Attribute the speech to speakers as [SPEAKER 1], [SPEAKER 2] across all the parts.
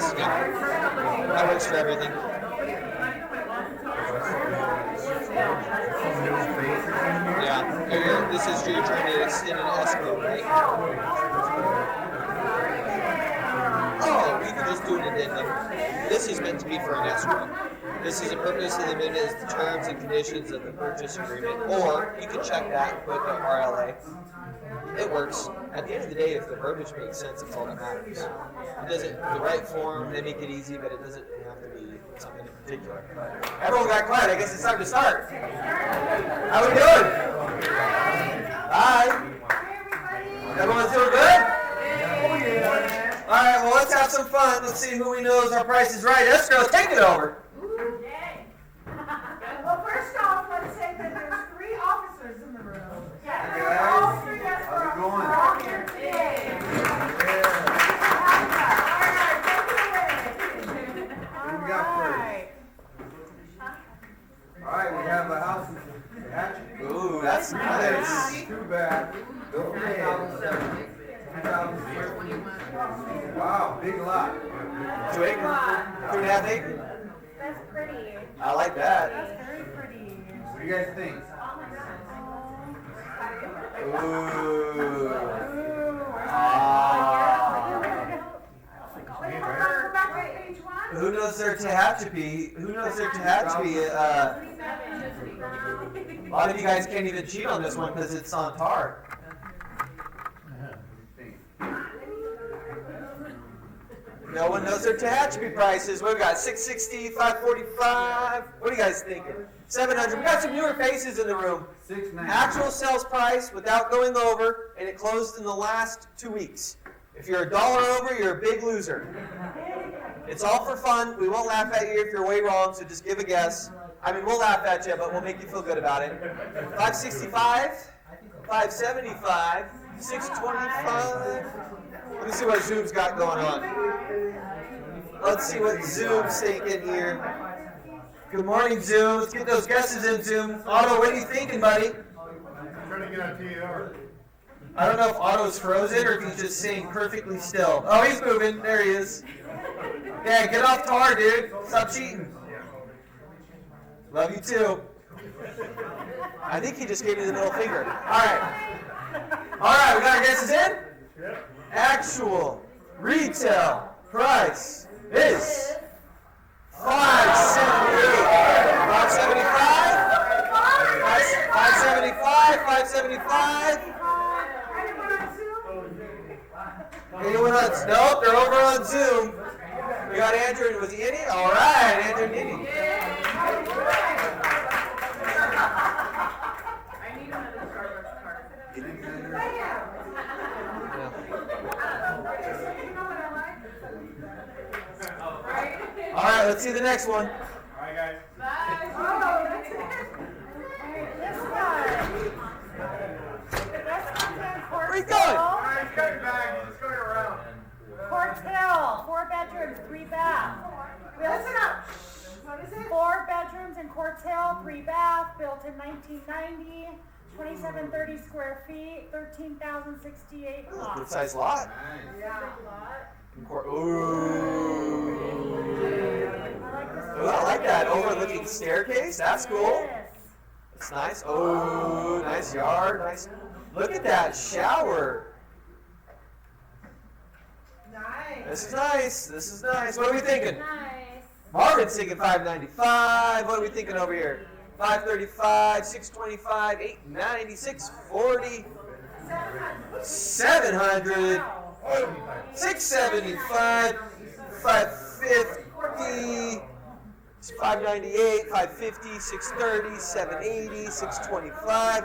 [SPEAKER 1] Yes, yeah. That works for everything. Yeah. This is your trying to extend an escrow, right? Oh, we can just do an addendum. This is meant to be for an escrow. This is the purpose of the amendment is the terms and conditions of the purchase agreement. Or you can check that with the RLA. It works. At the end of the day, if the verbiage makes sense, it's all that matters. It doesn't, the right form, they make it easy, but it doesn't have to be something in particular. But everyone got quiet. I guess it's time to start. How we doing? Hi. Everyone's doing good? All right, well, let's have some fun. Let's see who we knows our price is right. Escrow, take it over.
[SPEAKER 2] Well, first off, let's say that there's 3 officers in the room.
[SPEAKER 3] Hey,
[SPEAKER 2] All 3
[SPEAKER 3] how's it
[SPEAKER 2] escrow
[SPEAKER 3] going?
[SPEAKER 2] officers are all here today.
[SPEAKER 3] What do we got first? All right, we have a house in Hatchet.
[SPEAKER 1] Ooh, that's nice.
[SPEAKER 3] Too bad. Built 2007. 2006. Wow, big lot.
[SPEAKER 1] 2 acre? 2.5 acre?
[SPEAKER 2] That's pretty.
[SPEAKER 1] I like that.
[SPEAKER 2] That's very pretty.
[SPEAKER 3] What do you guys think?
[SPEAKER 1] Ooh. Who knows their Tehachapi? Who knows their Tehachapi? A lot of you guys can't even cheat on this one because it's on par. No one knows their Tehachapi prices. What we got? 660, 545. What are you guys thinking? 700. We got some newer faces in the room.
[SPEAKER 3] 690.
[SPEAKER 1] Actual sales price without going over, and it closed in the last 2 weeks. If you're $1 over, you're a big loser. It's all for fun. We won't laugh at you if you're way wrong, so just give a guess. I mean, we'll laugh at you, but we'll make you feel good about it. 565, 575, 625. Let me see what Zoom's got going on. Let's see what Zoom's thinking here. Good morning, Zoom. Let's get those guesses in, Zoom. Otto, what are you thinking, buddy?
[SPEAKER 4] I'm trying to get a TR.
[SPEAKER 1] I don't know if Otto's frozen or if he's just staying perfectly still. Oh, he's moving. There he is. Yeah, get off tar, dude. Stop cheating. Love you too. I think he just gave me the middle finger. All right. All right, we got our guesses in?
[SPEAKER 4] Yep.
[SPEAKER 1] Actual retail price is 578. 575? 575? 575? Anyone else? Nope, they're over on Zoom. We got Andrew. Was he in it? All right, Andrew and Nitty. All right, let's see the next one.
[SPEAKER 4] All right, guys.
[SPEAKER 2] Oh, that's it. This one.
[SPEAKER 1] Where are you going?
[SPEAKER 4] All right, got your bag. Let's go around.
[SPEAKER 2] Court Hill, 4 bedrooms, 3 bath. Listen up. What is it? 4 bedrooms in Court Hill, 3 bath, built in 1990, 2730 square feet, 13,068
[SPEAKER 1] Good
[SPEAKER 2] lots.
[SPEAKER 1] size lot.
[SPEAKER 2] Yeah.
[SPEAKER 1] Ooh. Ooh, I like that overlooking staircase. That's cool.
[SPEAKER 2] Yes.
[SPEAKER 1] It's nice. Oh, nice yard. Nice. Look at that shower.
[SPEAKER 2] Nice.
[SPEAKER 1] This is nice. This is nice. What are we thinking?
[SPEAKER 2] Nice.
[SPEAKER 1] Marvin's thinking 595. What are we thinking over here? 535, 625, 890, 640, 700, 675, 550, 598, 550, 630, 780, 625.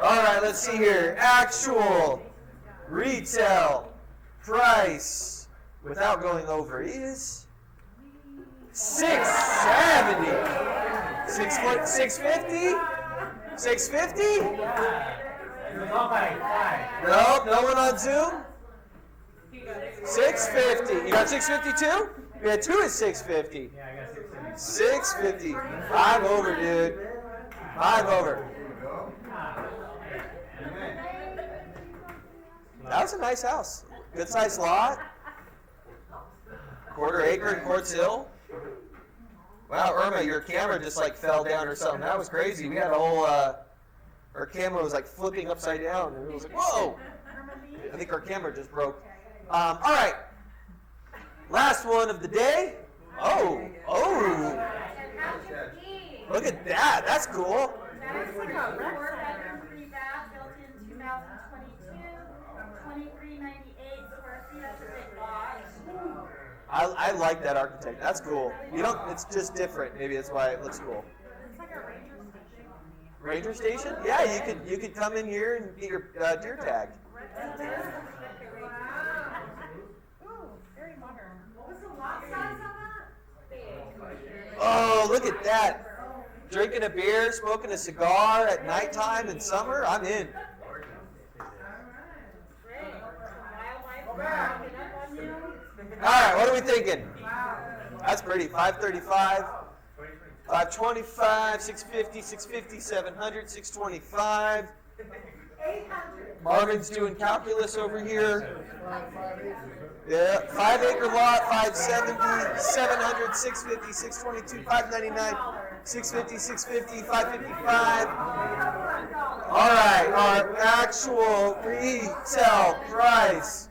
[SPEAKER 1] All right, let's see here. Actual retail price without going over is 670. 650? 650? Nope, no one on Zoom? 650. You got 650 too? We had 2 at 650. 650. 5 over, dude. 5 over. That was a nice house. Good sized lot. Quarter acre in Quartz Hill? Wow, Irma, your camera just like fell down or something. That was crazy. We had a whole, our camera was like flipping upside down. And it was like, whoa! I think our camera just broke. All right. Last one of the day. Oh. Look at that. That's cool.
[SPEAKER 2] That's like a 4-bedroom, 3-bath, built in 2022, 2398 square feet. That's a big lot.
[SPEAKER 1] I like that architect. That's cool. You don't. It's just different. Maybe that's why it looks cool.
[SPEAKER 2] It's like a ranger station.
[SPEAKER 1] Ranger station? Yeah, you could come in here and get your deer tag.
[SPEAKER 2] Ooh, very modern. What was the lot size on that? Big.
[SPEAKER 1] Oh, look at that. Drinking a beer, smoking a cigar at nighttime in summer. I'm in.
[SPEAKER 2] Great. Wildlife walking up on you.
[SPEAKER 1] All right, what are we thinking? That's pretty. 535, 525, 650, 650, 700, 625.
[SPEAKER 2] 800.
[SPEAKER 1] Marvin's doing calculus over here. Yeah, 5 acre lot, 570, 700, 650, 622, 599, 650, 650, 555. All right, our actual retail price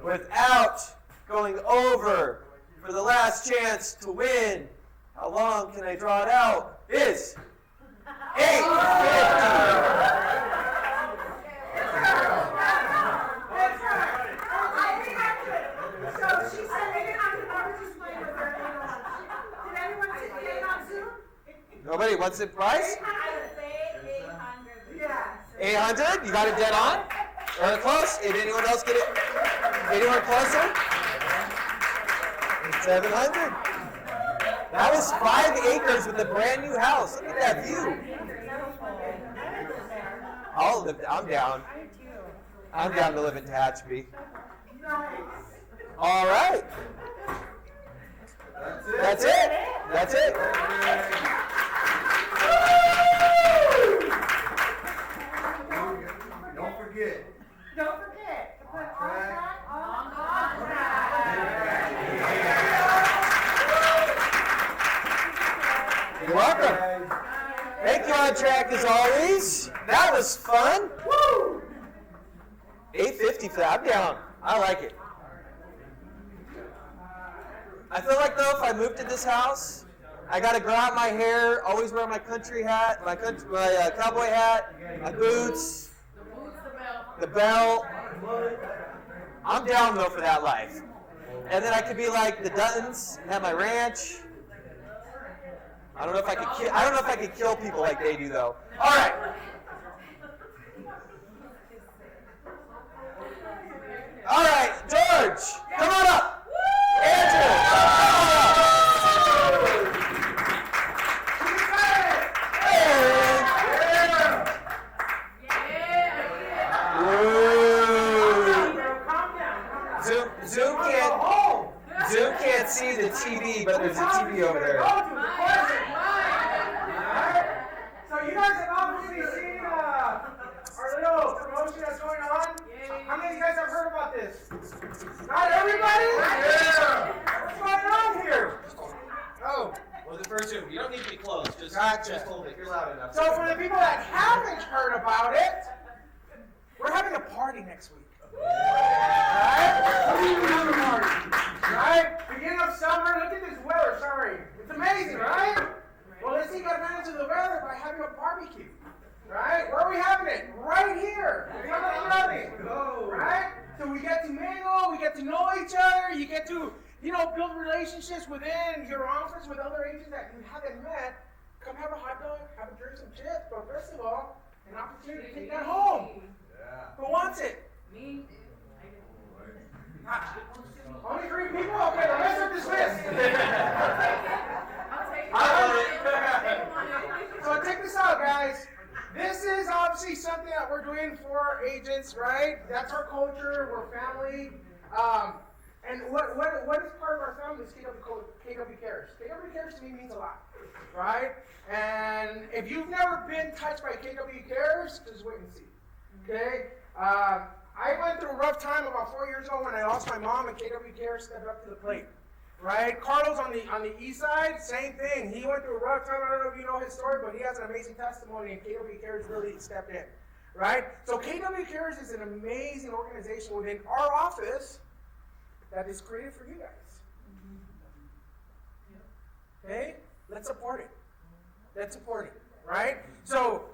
[SPEAKER 1] without going over for the last chance to win. How long can I draw it out? Is $850. Nobody wants the price?
[SPEAKER 2] I say 800. Yes.
[SPEAKER 1] 800? You got it dead on? Or close? Did anyone else get it? Anyone closer? 700. That was 5 acres with a brand new house. Look at that view. I'm down. I'm down to live in Tehachapi. All right. That's it. That's it.
[SPEAKER 3] Don't forget.
[SPEAKER 2] Don't forget to put on track on contract.
[SPEAKER 1] You're welcome. Thank you, On Track, as always. That was fun. Woo! 850 for that. I'm down. I like it. I feel like, though, if I moved to this house, I got to grow out my hair, always wear my country hat, my cowboy hat, my boots, the belt. I'm down, though, for that life. And then I could be like the Duttons and have my ranch. I don't know if I could kill people like they do, though. All right. All right, George, come on up. Andrew, come on up. Zoom can't see the TV, but there's a TV over there.
[SPEAKER 4] So you guys have obviously seen our little promotion that's going on. How many of you guys have heard about this? Not everybody? Yeah. What's going on here? Oh.
[SPEAKER 1] Well, the first Zoom, you don't need to be close. Just hold it. You're loud enough.
[SPEAKER 4] So for the people that haven't heard about it, we're having a party next week. Right? We're having a party. Right? Beginning of summer, look at this weather, sorry. It's amazing, right? Well, let's take advantage of the weather by having a barbecue. Right? Where are we having it? Right here. Right? So we get to mingle, we get to know each other, you get to, build relationships within your office with other agents that you haven't met. Come have a hot dog, have a drink, some chips, but first of all, an opportunity to take that home.
[SPEAKER 3] Yeah.
[SPEAKER 4] Who wants it?
[SPEAKER 5] Me.
[SPEAKER 4] Only 3 people? Okay, the rest are dismissed. So check this out, guys. This is obviously something that we're doing for our agents, right? That's our culture. We're family. And what is part of our family is KW Cares. KW Cares to me means a lot, right? And if you've never been touched by KW Cares, just wait and see. Okay? I went through a rough time about 4 years ago when I lost my mom, and KW Cares stepped up to the plate. right? Carlos on the east side, same thing. He went through a rough time. I don't know if you know his story, but he has an amazing testimony, and KW Cares really stepped in, right? So KW Cares is an amazing organization within our office that is created for you guys. Okay? Let's support it. Let's support it, right? So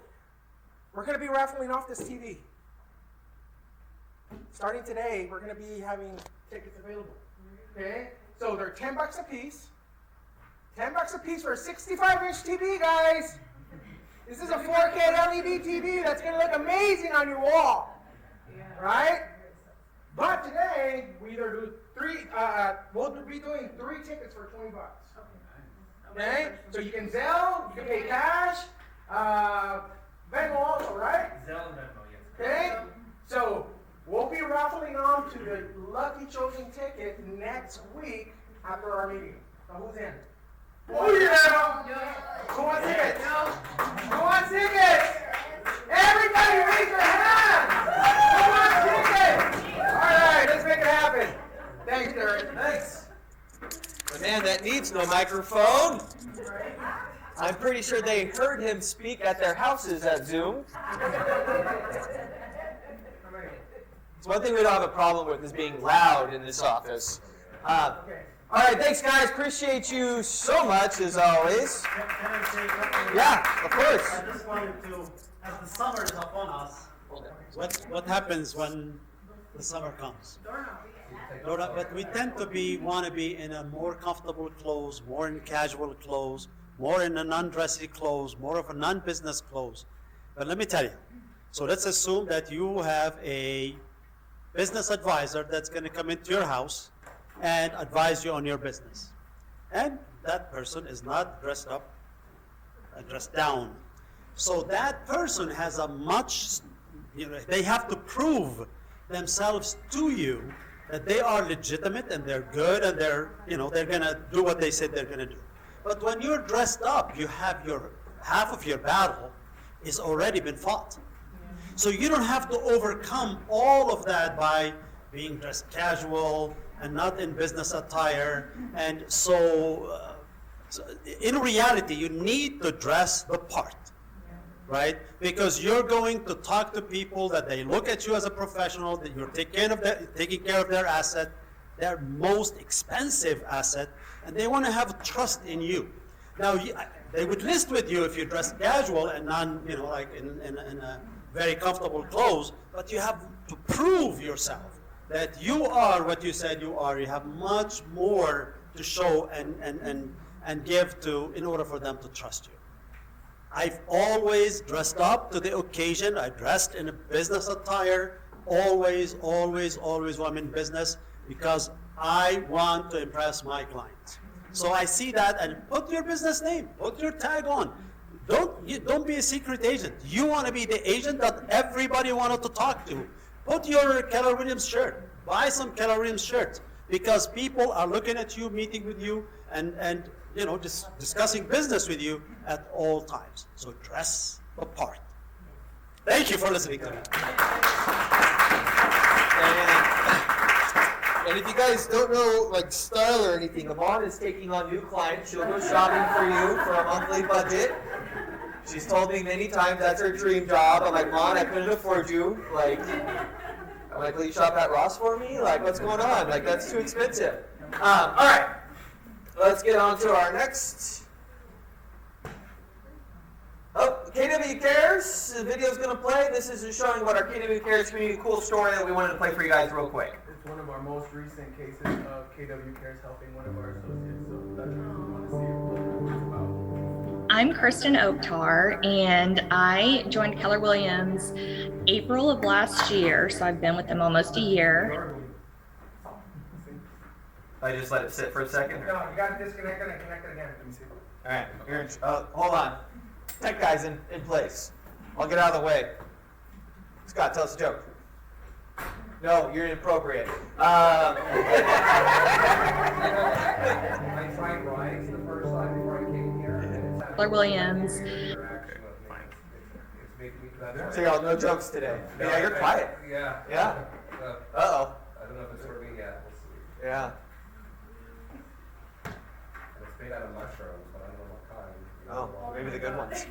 [SPEAKER 4] we're going to be raffling off this TV. Starting today, we're going to be having tickets available. Okay? So they're $10 a piece. $10 a piece for a 65-inch TV, guys. This is a 4K LED TV that's going to look amazing on your wall. Right? But today, we either do we'll be doing 3 tickets for $20. Okay? So you can Zelle, you can pay cash, Venmo also, right?
[SPEAKER 5] Zelle and Venmo, yes.
[SPEAKER 4] Okay? So we'll be raffling on to the lucky chosen ticket next week after our meeting. So who's in? Oh yeah! Who wants tickets? Who wants tickets? Everybody raise your hand! Who wants tickets? Alright, let's make it happen. Thanks, Garrett.
[SPEAKER 1] Thanks. The man that needs no microphone. I'm pretty sure they heard him speak at their houses at Zoom. It's one thing we don't have a problem with is being loud in this office. All right, thanks guys. Appreciate you so much as always.
[SPEAKER 5] Can I say something?
[SPEAKER 1] Yeah, of course.
[SPEAKER 5] I just wanted to, as the summer is upon us, what happens when the summer comes? But we tend to want to be in a more comfortable clothes, more in casual clothes, more in a non-dressy clothes, more of a non-business clothes. But let me tell you, so let's assume that you have a business advisor that's going to come into your house and advise you on your business. And that person is not dressed up, dressed down. So that person has a much, they have to prove themselves to you that they are legitimate and they're good and they're going to do what they said they're going to do. But when you're dressed up, you have half of your battle is already been fought. So you don't have to overcome all of that by being dressed casual and not in business attire. And so in reality, you need to dress the part, right? Because you're going to talk to people that they look at you as a professional, that you're taking care of their asset, their most expensive asset, and they want to have trust in you. Now, they would list with you if you dress casual and like in a very comfortable clothes, but you have to prove yourself that you are what you said you are. You have much more to show and give to in order for them to trust you. I've always dressed up to the occasion. I dressed in a business attire, always when I'm in business, because I want to impress my clients. So I see that, and put your business name, put your tag on. Don't be a secret agent. You want to be the agent that everybody wanted to talk to. Put your Keller Williams shirt. Buy some Keller Williams shirts, because people are looking at you, meeting with you, and discussing business with you at all times. So dress the part. Thank you for listening to me.
[SPEAKER 1] And if you guys don't know like style or anything, Amon is taking on new clients. She'll go shopping for you for a monthly budget. She's told me many times that's her dream job. I'm like, Mon, I couldn't afford you. I'm like, will you shop at Ross for me? Like, what's going on? Like, that's too expensive. All right, let's get on to our next. Oh, KW Cares. The video's going to play. This is just showing what our KW Cares community cool story that we wanted to play for you guys real quick.
[SPEAKER 3] It's one of our most recent cases of KW Cares helping one of our associates, so that's what we want to see what it's about.
[SPEAKER 6] I'm Kristen Oktar, and I joined Keller Williams April of last year, so I've been with them almost a year.
[SPEAKER 1] I just let it sit for a second.
[SPEAKER 4] No, you got to disconnect it and connect it again. Let me see.
[SPEAKER 1] All right, hold on. Tech guy's in place. I'll get out of the way. Scott, tell us a joke. No, you're inappropriate.
[SPEAKER 3] I tried rides the first time before I came here.
[SPEAKER 6] Keller Williams.
[SPEAKER 1] So y'all, no jokes today. Yeah, you're quiet.
[SPEAKER 3] Yeah.
[SPEAKER 1] Yeah. Uh-oh.
[SPEAKER 3] I don't know if it's for me yet. We'll see.
[SPEAKER 1] Yeah.
[SPEAKER 3] made out of mushrooms, but I don't know what kind.
[SPEAKER 1] Oh, maybe the good ones.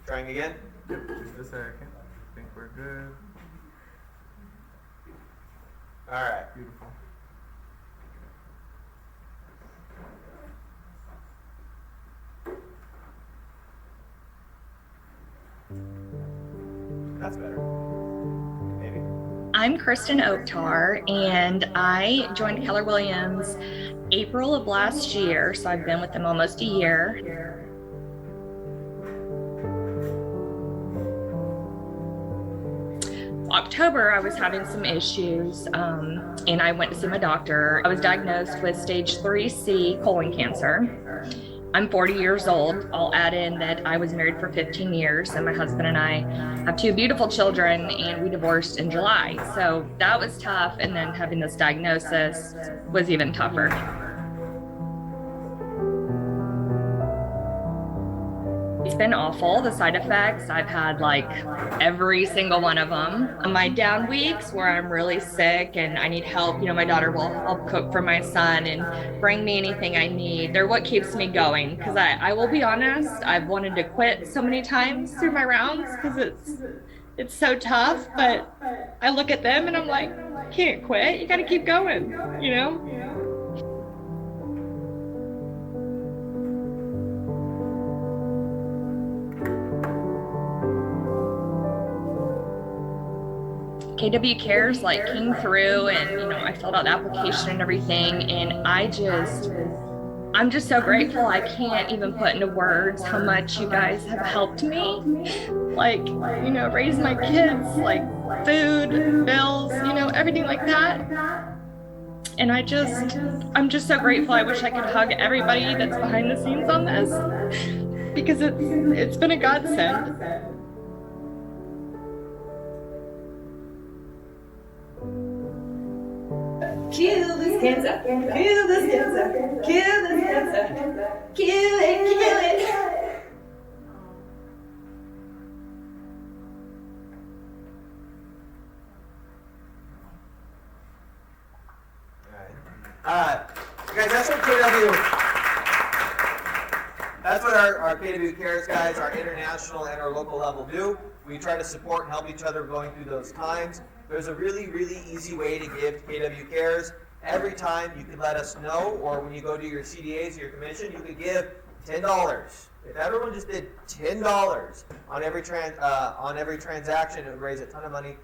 [SPEAKER 1] Trying again?
[SPEAKER 3] Just a second. I think we're good.
[SPEAKER 1] All right.
[SPEAKER 3] Beautiful.
[SPEAKER 1] That's better. Maybe.
[SPEAKER 6] I'm Kristen Oaktar, and I joined Keller Williams April of last year, so I've been with them almost a year. October, I was having some issues, and I went to see my doctor. I was diagnosed with stage 3C colon cancer. I'm 40 years old. I'll add in that I was married for 15 years, and my husband and I have 2 beautiful children, and we divorced in July. So that was tough, and then having this diagnosis was even tougher. It's been awful, the side effects. I've had like every single one of them. On my down weeks where I'm really sick and I need help, my daughter will help cook for my son and bring me anything I need. They're what keeps me going, because I will be honest, I've wanted to quit so many times through my rounds because it's so tough, but I look at them and I'm like, can't quit, you gotta keep going, KW Cares came through, and I filled out the application and everything, and I'm just so grateful. I can't even put into words how much you guys have helped me, raise my kids, food, bills, everything like that. And I'm just so grateful. I wish I could hug everybody that's behind the scenes on this, because it's been a godsend.
[SPEAKER 7] Kill this cancer, kill this cancer, kill this cancer, kill it.
[SPEAKER 1] Guys, that's what KW. That's what our KW Cares guys, our international and our local level do. We try to support and help each other going through those times. There's a really, really easy way to give to KW Cares. Every time you can let us know, or when you go to your CDAs or your commission, you could give $10. If everyone just did $10 on every transaction, it would raise a ton of money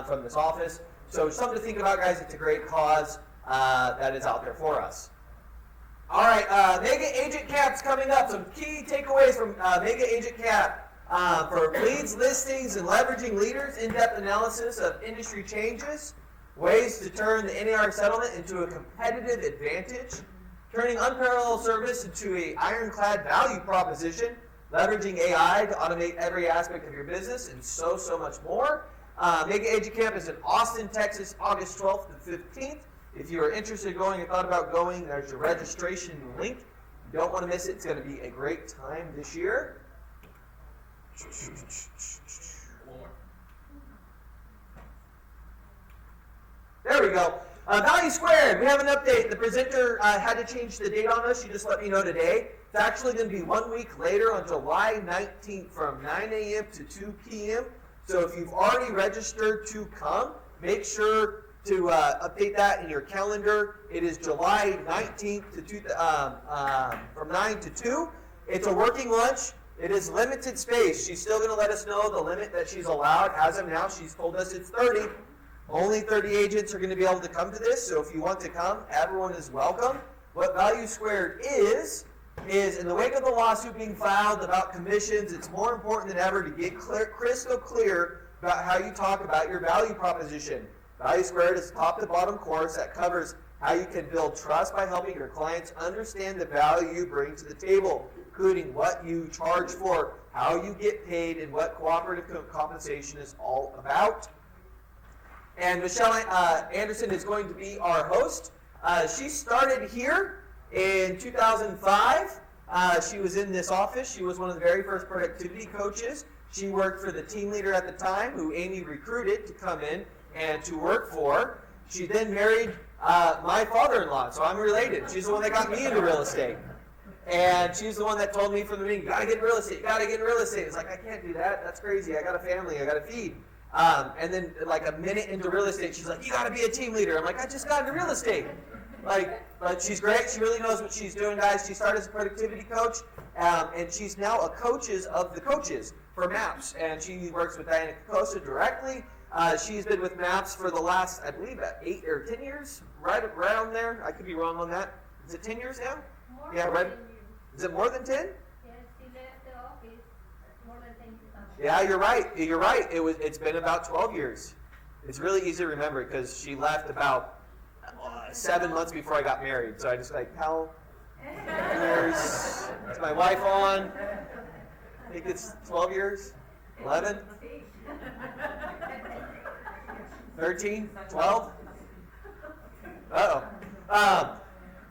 [SPEAKER 1] from this office. So something to think about, guys. It's a great cause that is out there for us. All right, Mega Agent Cap's coming up. Some key takeaways from Mega Agent Cap. For leads, listings, and leveraging leaders, in-depth analysis of industry changes, ways to turn the NAR settlement into a competitive advantage, turning unparalleled service into an ironclad value proposition, leveraging AI to automate every aspect of your business, and so much more. Mega Agent Camp is in Austin, Texas, August 12th to 15th. If you are interested in going and thought about going, there's your registration link. You don't want to miss it. It's going to be a great time this year. There we go. Value Squared, we have an update. The presenter had to change the date on us. She just let me know today. It's actually going to be 1 week later on July 19th from 9 a.m. to 2 p.m. So if you've already registered to come, make sure to update that in your calendar. It is July 19th to from 9 to 2. It's a working lunch. It is limited space. She's still going to let us know the limit that she's allowed. As of now, she's told us it's 30. Only 30 agents are going to be able to come to this, so if you want to come, everyone is welcome. What Value Squared is in the wake of the lawsuit being filed about commissions, it's more important than ever to get crystal clear about how you talk about your value proposition. Value Squared is a top-to-bottom course that covers how you can build trust by helping your clients understand the value you bring to the table, including what you charge for, how you get paid, and what cooperative compensation is all about. And Michelle Anderson is going to be our host. She started here in 2005. She was in this office. She was one of the very first productivity coaches. She worked for the team leader at the time, who Amy recruited to come in and to work for. She then married my father-in-law, so I'm related. She's the one that got me into real estate. And she's the one that told me from the beginning, you gotta get in real estate, you gotta get in real estate. It's like, I can't do that, that's crazy, I got a family, I gotta feed. And then like a minute into real estate, she's like, you gotta be a team leader. I'm like, I just got into real estate. But she's great, she really knows what she's doing, guys. She started as a productivity coach, and she's now a coaches of the coaches for MAPS. And she works with Diana Costa directly. She's been with MAPS for the last, I believe, 8 or 10 years, right around there. I could be wrong on that. Is it 10 years now? Yeah, right. Is it more than 10?
[SPEAKER 8] Yes, she left the office more than 10 years.
[SPEAKER 1] Yeah, you're right. You're right. It's been about 12 years. It's really easy to remember because she left about 7 months before I got married. So I just like, how years is my wife on? I think it's 12 years, 11, 13, 12. Uh-oh.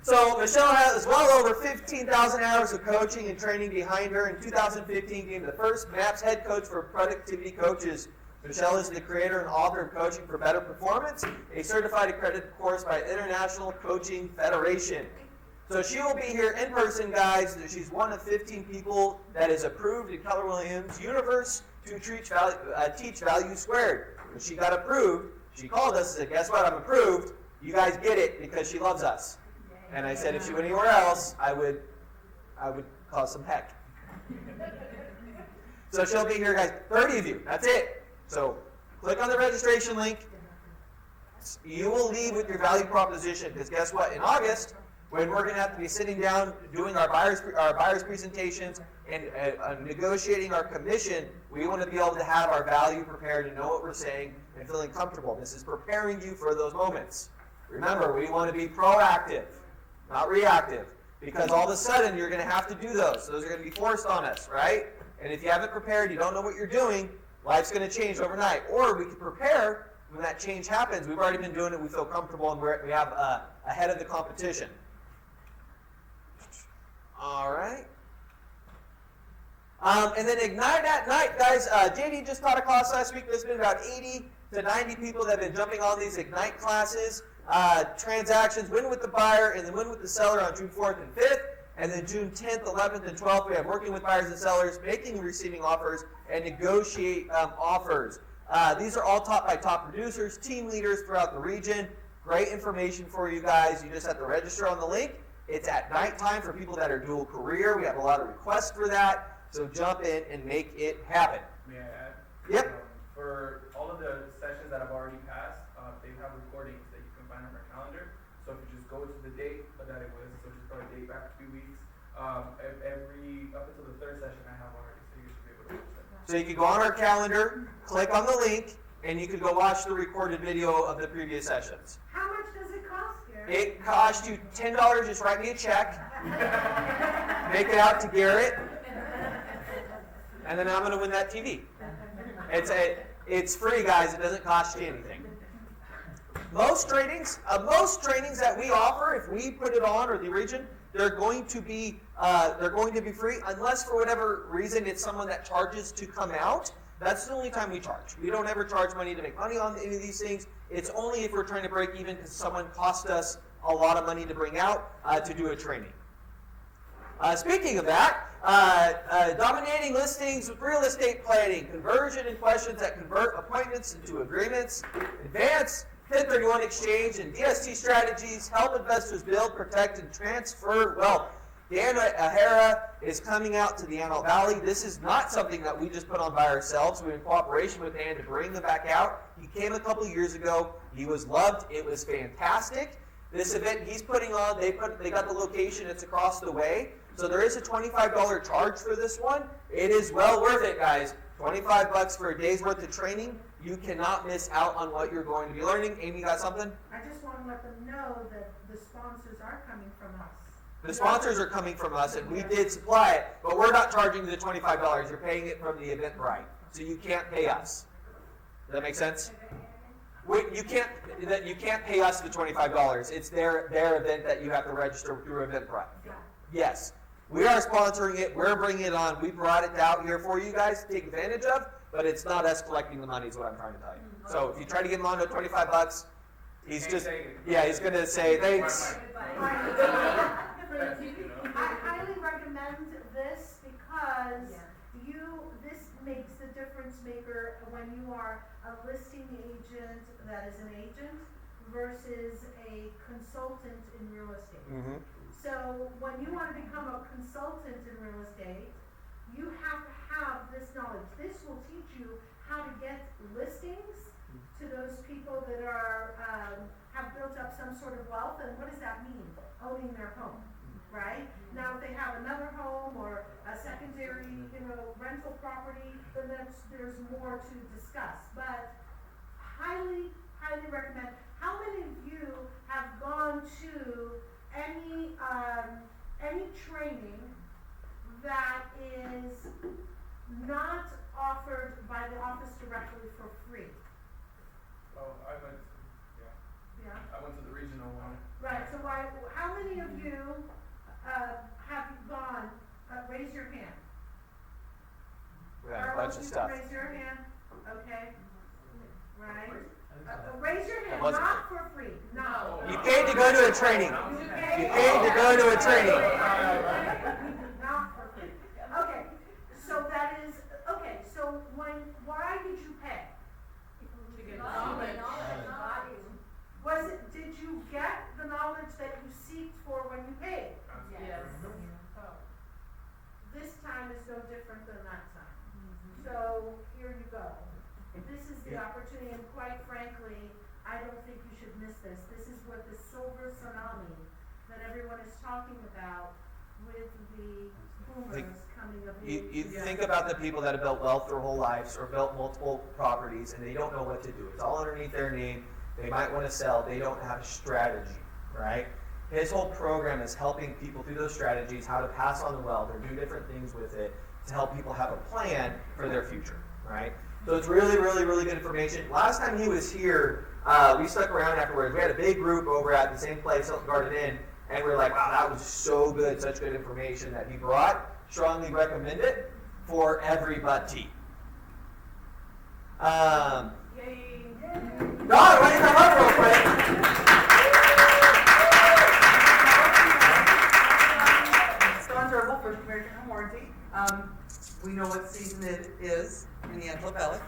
[SPEAKER 1] So Michelle has well over 15,000 hours of coaching and training behind her. In 2015, became the first MAPS head coach for productivity coaches. Michelle is the creator and author of Coaching for Better Performance, a certified accredited course by International Coaching Federation. So she will be here in person, guys. She's one of 15 people that is approved in Keller Williams Universe to teach Value Squared. When she got approved, she called us and said, guess what, I'm approved. You guys get it because she loves us. And I said if she went anywhere else, I would cause some heck. So she'll be here, guys. 30 of you. That's it. So click on the registration link. You will leave with your value proposition because guess what? In August, when we're going to have to be sitting down doing our buyers presentations and negotiating our commission, we want to be able to have our value prepared and know what we're saying and feeling comfortable. This is preparing you for those moments. Remember, we want to be proactive, not reactive, because all of a sudden you're going to have to do those. Those are going to be forced on us, right? And if you haven't prepared, you don't know what you're doing, life's going to change overnight. Or we can prepare when that change happens. We've already been doing it, we feel comfortable, and we have ahead of the competition. All right. And then Ignite at Night, guys. JD just taught a class last week. There's been about 80 to 90 people that have been jumping on these Ignite classes. Transactions, win with the buyer, and then win with the seller on June 4th and 5th. And then June 10th, 11th, and 12th, we have working with buyers and sellers, making and receiving offers, and negotiate offers. These are all taught by top producers, team leaders throughout the region. Great information for you guys. You just have to register on the link. It's at nighttime for people that are dual career. We have a lot of requests for that. So jump in and make it happen.
[SPEAKER 3] May I add?
[SPEAKER 1] Yep.
[SPEAKER 3] For all of the sessions that have already passed, they have recordings that you can find on our calendar. So if you just go to the date that it was, so just probably date back a few weeks, up until the third session I have already, so you should be able to watch that.
[SPEAKER 1] So you can go on our calendar, click on the link, and you can go watch the recorded video of the previous sessions.
[SPEAKER 2] How much does it cost, Garrett?
[SPEAKER 1] It costs you $10. Just write me a check. Make it out to Garrett. And then I'm going to win that TV. It's free, guys. It doesn't cost you anything. Most trainings that we offer, if we put it on or the region, they're going to be free, unless for whatever reason it's someone that charges to come out. That's the only time we charge. We don't ever charge money to make money on any of these things. It's only if we're trying to break even because someone cost us a lot of money to bring out to do a training. Speaking of that, dominating listings with real estate planning, conversion and questions that convert appointments into agreements, advanced 1031 exchange and DST strategies, help investors build, protect, and transfer wealth. Dan Ahara is coming out to the Antelope Valley. This is not something that we just put on by ourselves. We're in cooperation with Dan to bring them back out. He came a couple years ago. He was loved. It was fantastic. This event he's putting on, they got the location. It's across the way. So there is a $25 charge for this one. It is well worth it, guys. $25 for a day's worth of training. You cannot miss out on what you're going to be learning. Amy, got something?
[SPEAKER 2] I just want to let them know that the sponsors are coming from us.
[SPEAKER 1] The sponsors are coming from us, and we did supply it, but we're not charging the $25. You're paying it from the Eventbrite, so you can't pay us. Does that make sense? You can't pay us the $25. It's their event that you have to register through Eventbrite. Yes, we are sponsoring it. We're bringing it on. We brought it out here for you guys to take advantage of, but it's not us collecting the money is what I'm trying to tell you. So if you try to get them on to $25, He's
[SPEAKER 3] Can't
[SPEAKER 1] just,
[SPEAKER 3] say it.
[SPEAKER 1] yeah, he's gonna say thanks.
[SPEAKER 2] I highly recommend this because this makes the difference maker when you are a listing agent that is an agent versus a consultant in real estate.
[SPEAKER 1] Mm-hmm.
[SPEAKER 2] So when you want to become a consultant in real estate, you have to have this knowledge. This will teach you how to get listings to those people that are have built up some sort of wealth. And what does that mean? Owning their home, right? Now, if they have another home or a secondary, rental property, then there's more to discuss. But highly recommend. How many of you have gone to any training that is not offered by the office directly for free?
[SPEAKER 3] Oh, I went to the regional one.
[SPEAKER 2] Right, so how many of you have gone, raise your hand.
[SPEAKER 1] We got a
[SPEAKER 2] Carlos,
[SPEAKER 1] bunch of
[SPEAKER 2] you
[SPEAKER 1] stuff.
[SPEAKER 2] can raise your hand, okay, right. Raise your hand,
[SPEAKER 1] wasn't-
[SPEAKER 2] not for free, no.
[SPEAKER 1] You paid to go to a training. You paid to go to a training.
[SPEAKER 2] Not for free. Okay, so that is, so why did you pay? Did you get the knowledge that you seeked for when you paid?
[SPEAKER 8] Yes.
[SPEAKER 2] This time is no different than that time. So here you go. This is the opportunity, and quite frankly, I don't think you should miss this. This is what the silver tsunami that everyone is talking about with the boomers coming of age.
[SPEAKER 1] You think about the people that have built wealth their whole lives or built multiple properties and they don't know what to do. It's all underneath their name. They might want to sell. They don't have a strategy, right? His whole program is helping people through those strategies, how to pass on the wealth or do different things with it to help people have a plan for their future, right? So it's really, really, really good information. Last time he was here, we stuck around afterwards. We had a big group over at the same place, Hilton Garden Inn, and we were like, wow, that was so good, such good information that he brought. Strongly recommend it for everybody. Don, why don't you come up real quick?
[SPEAKER 9] Don Durable, First American Home Warranty. We know what season it is in the Antelope Valley.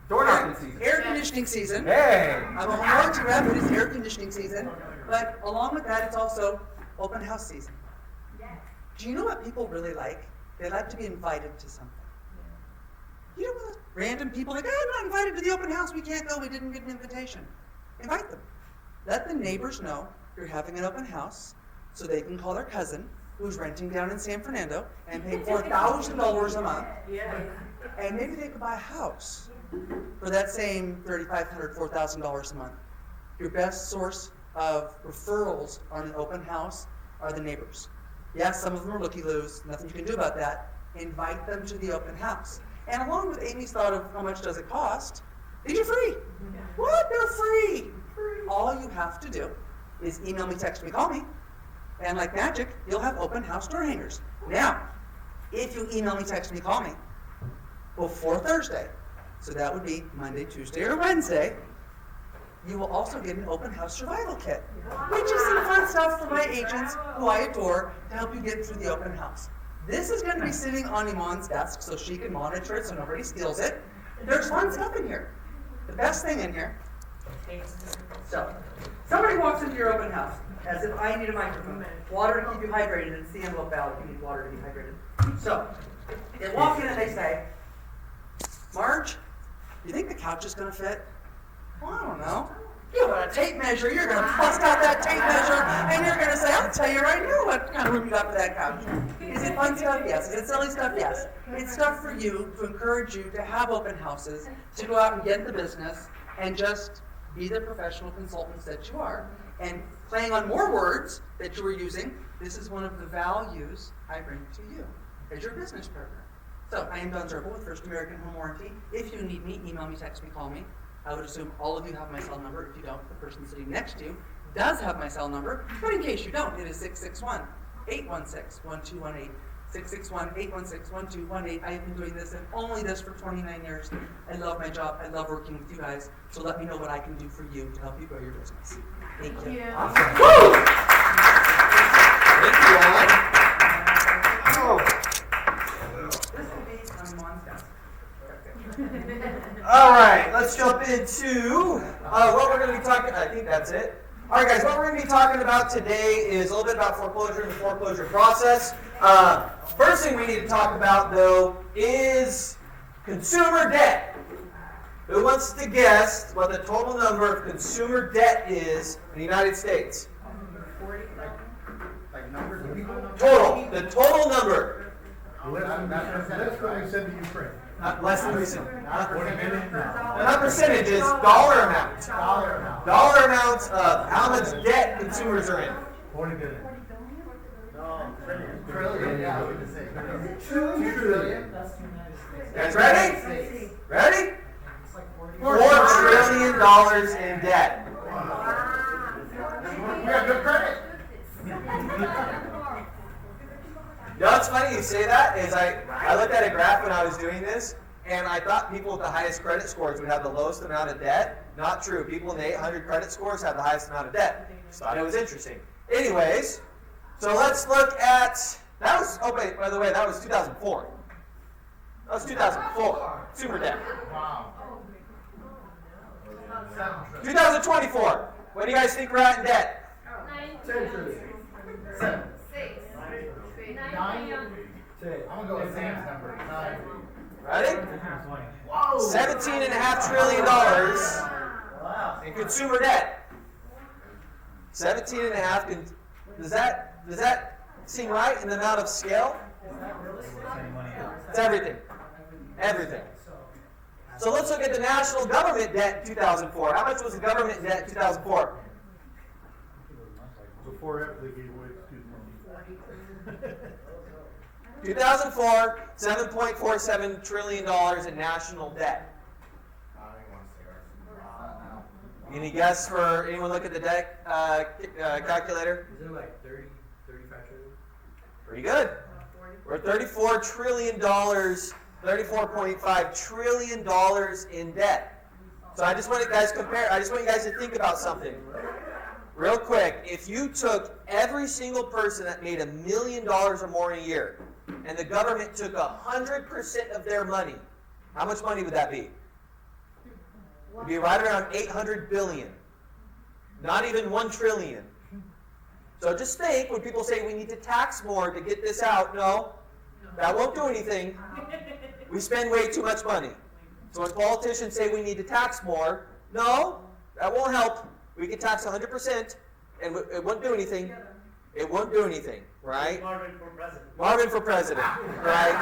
[SPEAKER 1] Door knocking season.
[SPEAKER 9] Air conditioning season.
[SPEAKER 1] Hey!
[SPEAKER 9] I'm a home warranty rep, it is air conditioning season. But along with that, it's also open house season. Do you know what people really like? They like to be invited to something. You know what? Random people like, I'm not invited to the open house, we can't go, we didn't get an invitation. Invite them. Let the neighbors know you're having an open house so they can call their cousin who's renting down in San Fernando and paying $4,000 a month. And maybe they could buy a house for that same $3,500, $4,000 a month. Your best source of referrals on an open house are the neighbors. Yes, some of them are looky-loos, nothing you can do about that. Invite them to the open house. And along with Amy's thought of how much does it cost, these are free. What? They're free. All you have to do is email me, text me, call me, and like magic, you'll have open house door hangers. Now, if you email me, text me, call me before Thursday, so that would be Monday, Tuesday, or Wednesday, you will also get an open house survival kit, which is some fun stuff for my agents who I adore to help you get through the open house. This is going to be sitting on Iman's desk so she can monitor it so nobody steals it. There's fun stuff in here. The best thing in here. So, somebody walks into your open house as if I need a microphone. Water to keep you hydrated, and it's the Antelope Valley, you need water to be hydrated. So, they walk in and they say, Marge, you think the couch is going to fit? Well, I don't know. You want a tape measure, you're going to bust out that tape measure, and you're going to say, I'll tell you right now what kind of room you got for that couch. Is it fun stuff? Yes. Is it silly stuff? Yes. It's stuff for you to encourage you to have open houses, to go out and get the business, and just be the professional consultants that you are. And playing on more words that you were using, this is one of the values I bring to you as your business partner. So, I am Don Zerble with First American Home Warranty. If you need me, email me, text me, call me. I would assume all of you have my cell number. If you don't, the person sitting next to you does have my cell number. But in case you don't, it is 661-816-1218. 661-816-1218. I've been doing this and only this for 29 years. I love my job. I love working with you guys. So let me know what I can do for you to help you grow your business. Thank you.
[SPEAKER 1] Awesome. Woo! Thank you, Alan. Oh. All right, let's jump into what we're going to be talking. I think that's it. All right, guys, what we're going to be talking about today is a little bit about foreclosure and the foreclosure process. First thing we need to talk about, though, is consumer debt. Who wants to guess what the total number of consumer debt is in the United States? Total. The total number.
[SPEAKER 10] That's what we send to Ukraine.
[SPEAKER 1] Less than recent. Not percentages, dollar amount. Dollar amount of how much debt consumers are in.
[SPEAKER 10] 40 billion.
[SPEAKER 4] Trillion, yeah.
[SPEAKER 10] 2 trillion.
[SPEAKER 1] Guys ready? Ready? $4 trillion in debt.
[SPEAKER 4] We have good credit.
[SPEAKER 1] You know what's funny you say that is I looked at a graph when I was doing this, and I thought people with the highest credit scores would have the lowest amount of debt. Not true. People in the 800 credit scores have the highest amount of debt. Just thought it was interesting. Anyways, so let's look at, that was, oh wait, by the way, that was 2004. That was 2004, consumer debt.
[SPEAKER 4] Wow.
[SPEAKER 1] 2024, what do you guys think we're at in debt?
[SPEAKER 10] 10 trillion.
[SPEAKER 4] 7.
[SPEAKER 8] 9.
[SPEAKER 4] 10. I'm going to go with Sam's number. 9.
[SPEAKER 1] Ready?
[SPEAKER 4] Whoa.
[SPEAKER 1] $17.5 trillion in consumer debt. 17.5. Does that seem right in the amount of scale? It's everything. Everything. So let's look at the national government debt in 2004. How much was the government debt in 2004?
[SPEAKER 10] Before after they gave away, excuse me.
[SPEAKER 1] 2004, $7.47 trillion in national debt. Any guess for anyone look at the debt calculator?
[SPEAKER 3] Is it like 30, 35 trillion?
[SPEAKER 1] Pretty good. We're $34 trillion, $34.5 trillion in debt. So I just want you guys to compare. I just want you guys to think about something. Real quick, if you took every single person that made $1 million or more in a year, and the government took 100% of their money, how much money would that be? It would be right around 800 billion. Not even 1 trillion. So just think, when people say we need to tax more to get this out, no, that won't do anything. We spend way too much money. So when politicians say we need to tax more, no, that won't help. We can tax 100%, and it won't do anything. It won't do anything, right?
[SPEAKER 5] Marvin for president.
[SPEAKER 1] Marvin for president, right?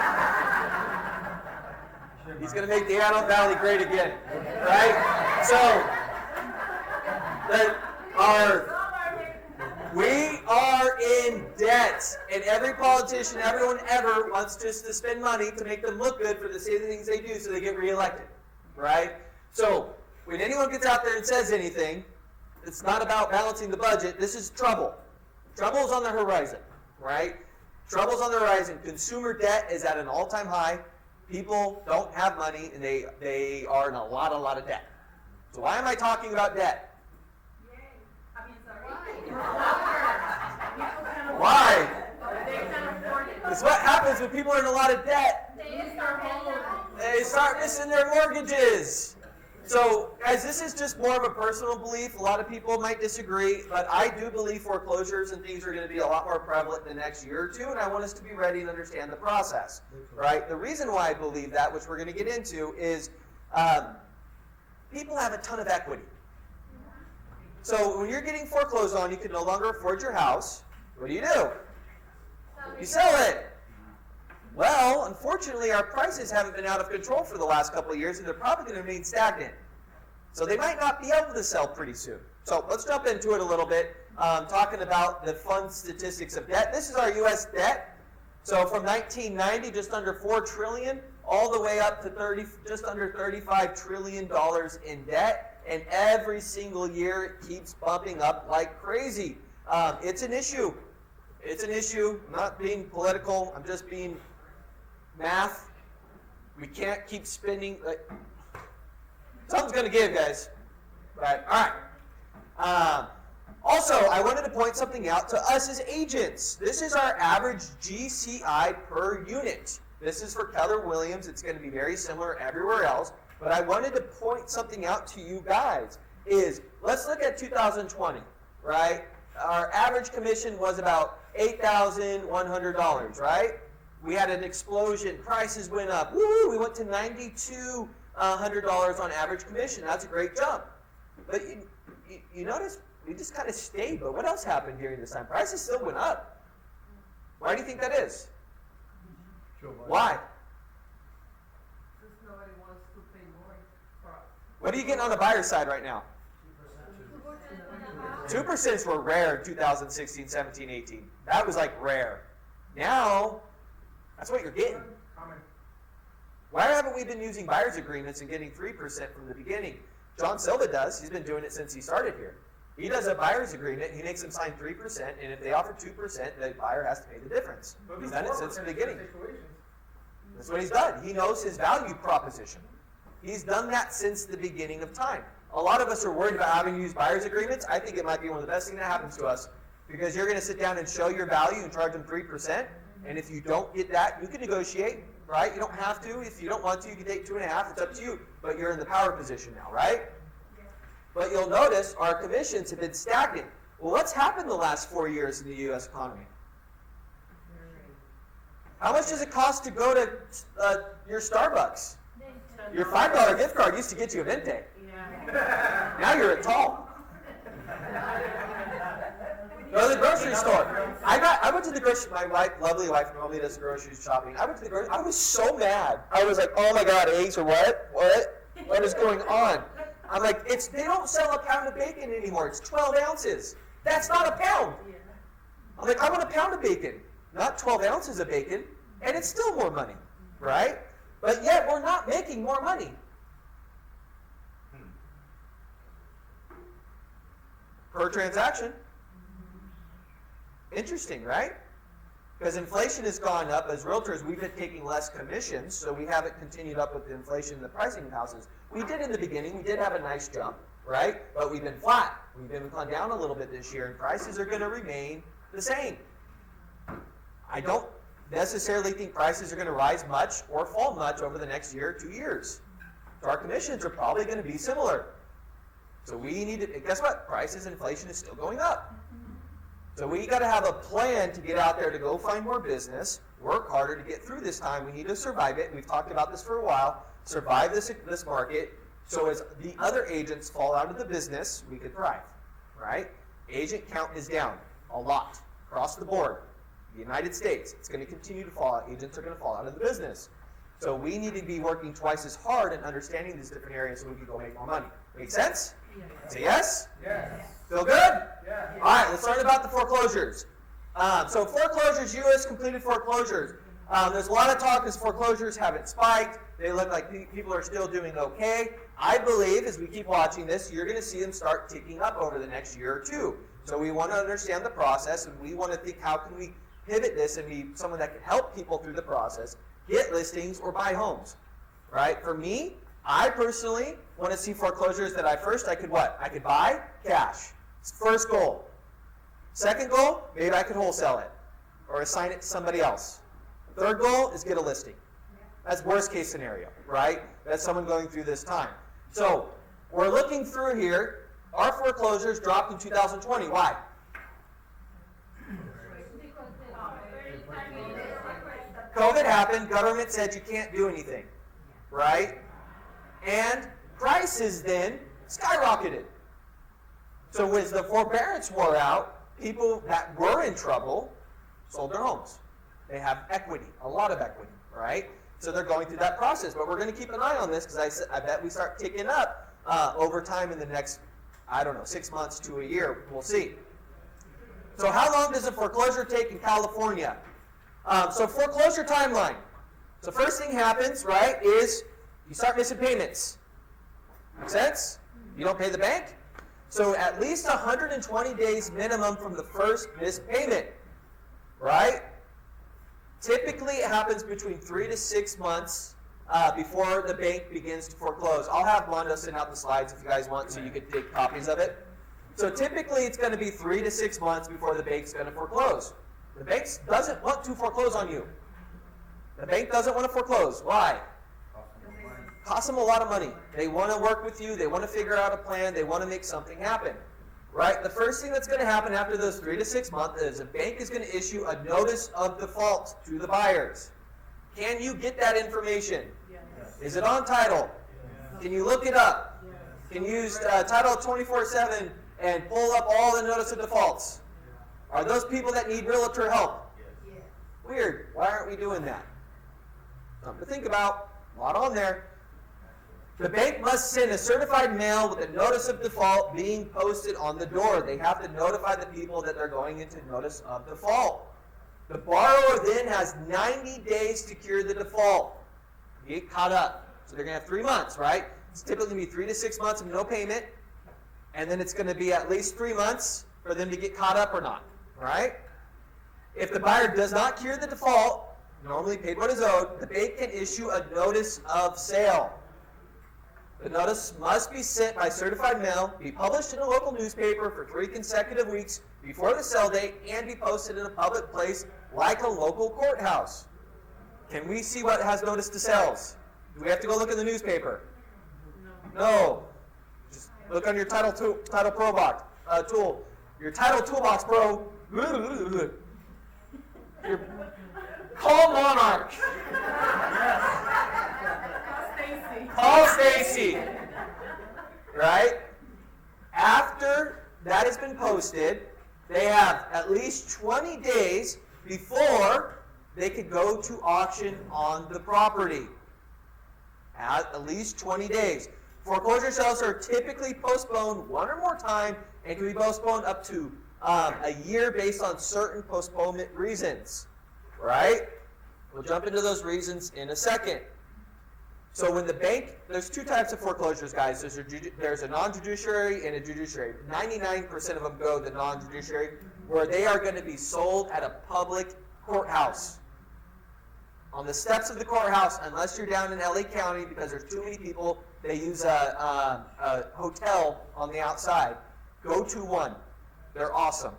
[SPEAKER 1] He's going to make the Antelope Valley great again, right? So, we are in debt, and every politician, everyone ever wants just to spend money to make them look good for the same things they do so they get reelected, right? So, when anyone gets out there and says anything, it's not about balancing the budget. This is trouble. Trouble's on the horizon, right? Trouble's on the horizon. Consumer debt is at an all-time high. People don't have money, and they are in a lot of debt. So why am I talking about debt? Why? It's what happens when people are in a lot of debt. They start missing their mortgages. So, guys, this is just more of a personal belief. A lot of people might disagree, but I do believe foreclosures and things are going to be a lot more prevalent in the next year or two, and I want us to be ready and understand the process, right? The reason why I believe that, which we're going to get into, is people have a ton of equity. So when you're getting foreclosed on, you can no longer afford your house. What do? You sell it. Well, unfortunately, our prices haven't been out of control for the last couple of years, and they're probably going to remain stagnant. So they might not be able to sell pretty soon. So let's jump into it a little bit, talking about the fun statistics of debt. This is our U.S. debt. So from 1990, just under $4 trillion, all the way up to just under $35 trillion in debt. And every single year, it keeps bumping up like crazy. It's an issue. It's an issue. I'm not being political. I'm just being math. We can't keep spending. Something's going to give, guys. Right. All right. Also, I wanted to point something out to us as agents. This is our average GCI per unit. This is for Keller Williams. It's going to be very similar everywhere else. But I wanted to point something out to you guys. Let's look at 2020, right? Our average commission was about $8,100, right? We had an explosion. Prices went up. Woo! We went to $9,200 on average commission. That's a great jump. But you notice we just kind of stayed. But what else happened during this time? Prices still went up. Why do you think that is? Why?
[SPEAKER 11] Nobody wants to pay more for.
[SPEAKER 1] What are you getting on the buyer side right now? 2% were rare in 2016, 17, 18. That was like rare. Now, that's what you're getting. Why haven't we been using buyer's agreements and getting 3% from the beginning? John Silva does. He's been doing it since he started here. He does a buyer's agreement. He makes them sign 3%, and if they offer 2%, the buyer has to pay the difference. He's done it since the beginning. That's what he's done. He knows his value proposition. He's done that since the beginning of time. A lot of us are worried about having to use buyer's agreements. I think it might be one of the best things that happens to us because you're going to sit down and show your value and charge them 3%. And if you don't get that, you can negotiate, right? You don't have to. If you don't want to, you can take 2.5. It's up to you. But you're in the power position now, right? But you'll notice our commissions have been stacking. Well, what's happened the last 4 years in the U.S. economy? How much does it cost to go to your Starbucks? Your $5 gift card used to get you a venti. Now you're a tall. Go to the grocery store. I went to the grocery. My lovely wife normally does grocery shopping. I went to the grocery. I was so mad. I was like, oh my God, eggs or what? What is going on? I'm like, they don't sell a pound of bacon anymore. It's 12 ounces. That's not a pound. I'm like, I want a pound of bacon, not 12 ounces of bacon, and it's still more money, right? But yet we're not making more money. Per transaction. Interesting, right? Because inflation has gone up. As realtors, we've been taking less commissions, so we haven't continued up with the inflation in the pricing of houses. We did in the beginning. We did have a nice jump, right? But we've been flat. We've been gone down a little bit this year, and prices are going to remain the same. I don't necessarily think prices are going to rise much or fall much over the next year or 2 years. So our commissions are probably going to be similar. So we need to, guess what? Prices, inflation is still going up. So we got to have a plan to get out there to go find more business, work harder to get through this time. We need to survive it. We've talked about this for a while. Survive this market. So as the other agents fall out of the business, we could thrive, right? Agent count is down a lot across the board. The United States, it's going to continue to fall out. Agents are going to fall out of the business. So we need to be working twice as hard and understanding these different areas so we can go make more money. Make sense? Yes. Say yes? Yes. Feel good? Yes. All right, let's learn about the foreclosures. So foreclosures, U.S. completed foreclosures. There's a lot of talk as foreclosures haven't spiked. They look like people are still doing okay. I believe as we keep watching this, you're going to see them start ticking up over the next year or two. So we want to understand the process, and we want to think how can we pivot this and be someone that can help people through the process, get listings or buy homes, right? For me, I personally want to see foreclosures that I could what? I could buy cash. First goal. Second goal, maybe I could wholesale it or assign it to somebody else. Third goal is get a listing. That's worst case scenario, right? That's someone going through this time. So we're looking through here. Our foreclosures dropped in 2020. Why? COVID happened, government said you can't do anything, right? And prices then skyrocketed. So as the forbearance wore out, people that were in trouble sold their homes. They have equity, a lot of equity, right? So they're going through that process. But we're going to keep an eye on this because I bet we start ticking up over time in the next, 6 months to a year. We'll see. So how long does a foreclosure take in California? So foreclosure timeline. So first thing happens, right, is you start missing payments. Make sense? You don't pay the bank? So at least 120 days minimum from the first missed payment. right? Typically, it happens between 3 to 6 months before the bank begins to foreclose. I'll have Mondo send out the slides if you guys want, so you can take copies of it. So typically, it's going to be 3 to 6 months before the bank's going to foreclose. The bank doesn't want to foreclose on you. The bank doesn't want to foreclose. Why? Costs them a lot of money. They want to work with you. They want to figure out a plan. They want to make something happen. Right? The first thing that's going to happen after those 3 to 6 months is a bank is going to issue a notice of default to the buyers. Can you get that information? Yes. Is it on title? Yes. Can you look it up? Yes. Can you use Title 24/7 and pull up all the notice of defaults? Are those people that need realtor help? Yes. Weird. Why aren't we doing that? Something to think about. A lot on there. The bank must send a certified mail with a notice of default being posted on the door. They have to notify the people that they're going into notice of default. The borrower then has 90 days to cure the default. Get caught up. So they're going to have 3 months, right? It's typically going to be 3 to 6 months of no payment. And then it's going to be at least 3 months for them to get caught up or not, right? If the buyer does not cure the default, normally paid what is owed, the bank can issue a notice of sale. The notice must be sent by certified mail, be published in a local newspaper for 3 consecutive weeks before the sale date, and be posted in a public place like a local courthouse. Can we see what has notice to sales? Do we have to go look in the newspaper? No. Just look on your Title Pro box, tool. Your Title Toolbox Pro. Call Monarch. Call Stacy. Right? After that has been posted, they have at least 20 days before they could go to auction on the property. At least 20 days. Foreclosure sales are typically postponed 1 or more times and can be postponed up to a year based on certain postponement reasons. Right? We'll jump into those reasons in a second. So when the bank, there's 2 types of foreclosures, guys. There's a non-judiciary and a judiciary. 99% of them go the non-judiciary, where they are going to be sold at a public courthouse. On the steps of the courthouse, unless you're down in LA County, because there's too many people, they use a hotel on the outside. Go to one. They're awesome.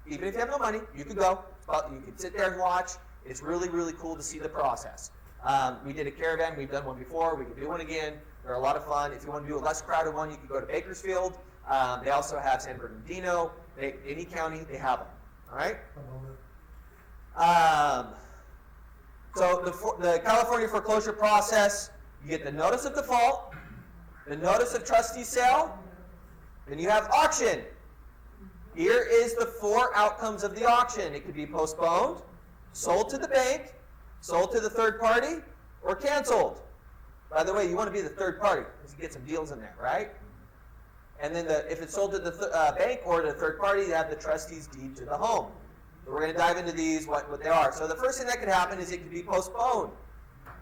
[SPEAKER 1] Even if you have no money, you can go. You can sit there and watch. It's really, really cool to see the process. We did a caravan. We've done one before. We can do one again. They're a lot of fun. If you want to do a less crowded one, you can go to Bakersfield. They also have San Bernardino. Any county, they have them. All right? So the California foreclosure process, you get the notice of default, the notice of trustee sale, then you have auction. Here is the 4 outcomes of the auction. It could be postponed, sold to the bank, sold to the third party, or canceled. By the way, you want to be the third party because you get some deals in there, right? And then if it's sold to the bank or to the third party, you have the trustee's deed to the home. So we're going to dive into these, what they are. So the first thing that could happen is it could be postponed.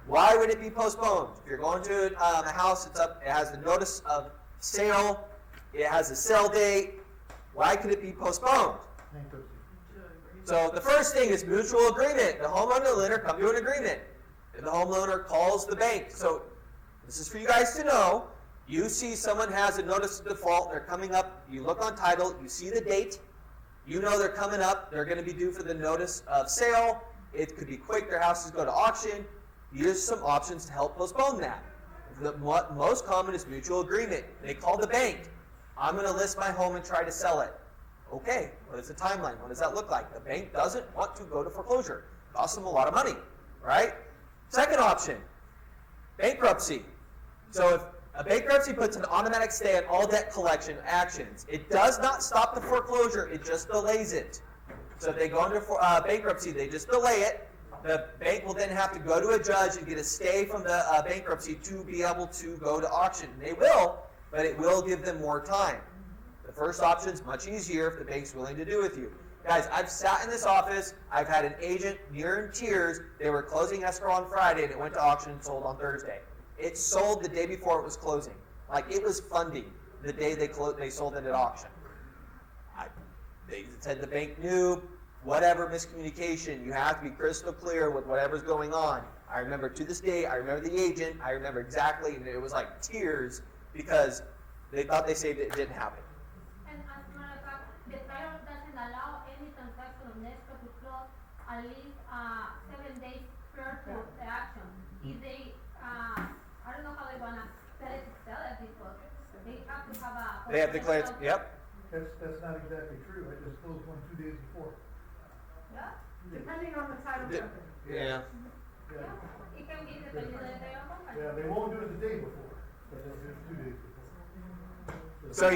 [SPEAKER 1] Why would it be postponed? If you're going to a house, it has the notice of sale, it has a sale date. Why could it be postponed? So the first thing is mutual agreement. The homeowner and the lender come to an agreement. And the homeowner calls the bank. So this is for you guys to know. You see someone has a notice of default. They're coming up. You look on title. You see the date. You know they're coming up. They're going to be due for the notice of sale. It could be quick. Their houses go to auction. Here's some options to help postpone that. The most common is mutual agreement. They call the bank. I'm going to list my home and try to sell it. Okay, what is the timeline? What does that look like? The bank doesn't want to go to foreclosure. It costs them a lot of money, right? Second option, bankruptcy. So if a bankruptcy puts an automatic stay on all debt collection actions, it does not stop the foreclosure, it just delays it. So if they go into bankruptcy, they just delay it. The bank will then have to go to a judge and get a stay from the bankruptcy to be able to go to auction. They will, but it will give them more time. The first option is much easier if the bank's willing to do with you. Guys, I've sat in this office. I've had an agent near in tears. They were closing escrow on Friday, and it went to auction and sold on Thursday. It sold the day before it was closing. Like, it was funding the day they sold it at auction. They said the bank knew. whatever miscommunication, you have to be crystal clear with whatever's going on. I remember to this day, I remember the agent, I remember exactly, and it was like tears because they thought they saved it, it didn't happen.
[SPEAKER 8] And as a matter of fact, the title doesn't allow any transaction of escrow to close at least 7 days prior to the action. If they, I don't know how they wanna sell it because they have to have a.
[SPEAKER 1] They have declared, yep.
[SPEAKER 10] That's not exactly true. I just closed one 2 days before.
[SPEAKER 8] Yeah,
[SPEAKER 2] Depending on the title
[SPEAKER 1] D-
[SPEAKER 2] company.
[SPEAKER 1] Yeah.
[SPEAKER 10] Yeah,
[SPEAKER 8] it can be depending on the title company.
[SPEAKER 10] yeah, they won't do it the day before, but they'll do it 2 days before.
[SPEAKER 1] So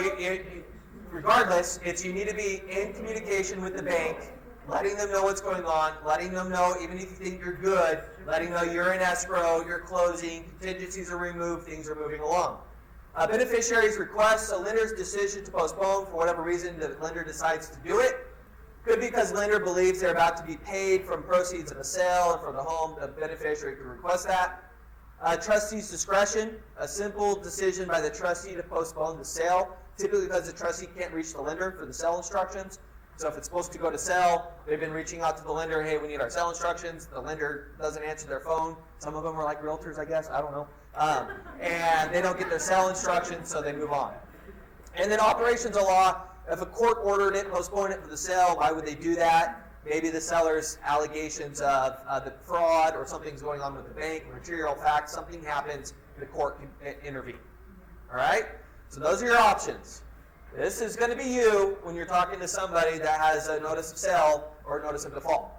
[SPEAKER 1] regardless, you need to be in communication with the bank, letting them know what's going on, letting them know, even if you think you're good, letting them know you're in escrow, you're closing, contingencies are removed, things are moving along. Beneficiaries request a lender's decision to postpone for whatever reason the lender decides to do it. Could be because lender believes they're about to be paid from proceeds of a sale and from the home. The beneficiary can request that. Trustee's discretion, a simple decision by the trustee to postpone the sale, typically because the trustee can't reach the lender for the sale instructions. So if it's supposed to go to sell, they've been reaching out to the lender, hey, we need our sale instructions. The lender doesn't answer their phone. Some of them are like realtors, I guess, I don't know. And they don't get their sale instructions, so they move on. And then operations of law, if a court ordered it, postponed it for the sale, why would they do that? Maybe the seller's allegations of the fraud or something's going on with the bank, material facts, something happens, the court can intervene. All right? So those are your options. This is going to be you when you're talking to somebody that has a notice of sale or a notice of default.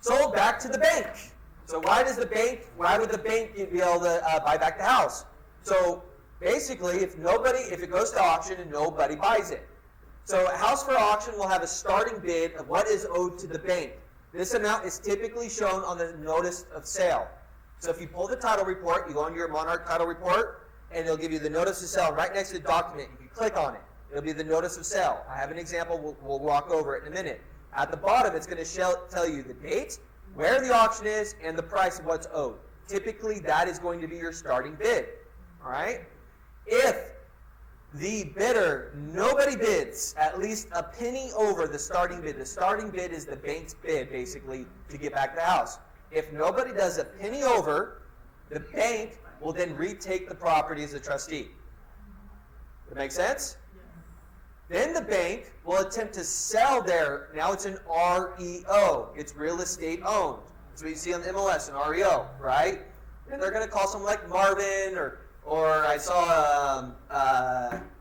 [SPEAKER 1] Sold back to the bank. So why would the bank be able to buy back the house? So basically, if it goes to auction and nobody buys it. So a house for auction will have a starting bid of what is owed to the bank. This amount is typically shown on the notice of sale. So if you pull the title report, you go into your Monarch title report, and it'll give you the notice of sale right next to the document. You can click on it. It'll be the notice of sale. I have an example. We'll walk over it in a minute. At the bottom, it's going to tell you the date, where the auction is, and the price of what's owed. Typically, that is going to be your starting bid. All right? If the bidder, nobody bids at least a penny over the starting bid. The starting bid is the bank's bid, basically, to get back the house. If nobody does a penny over, the bank will then retake the property as a trustee. That make sense? Then the bank will attempt to sell now it's an REO. It's real estate owned. That's what you see on the MLS, an REO, right? And they're going to call someone like Marvin or I saw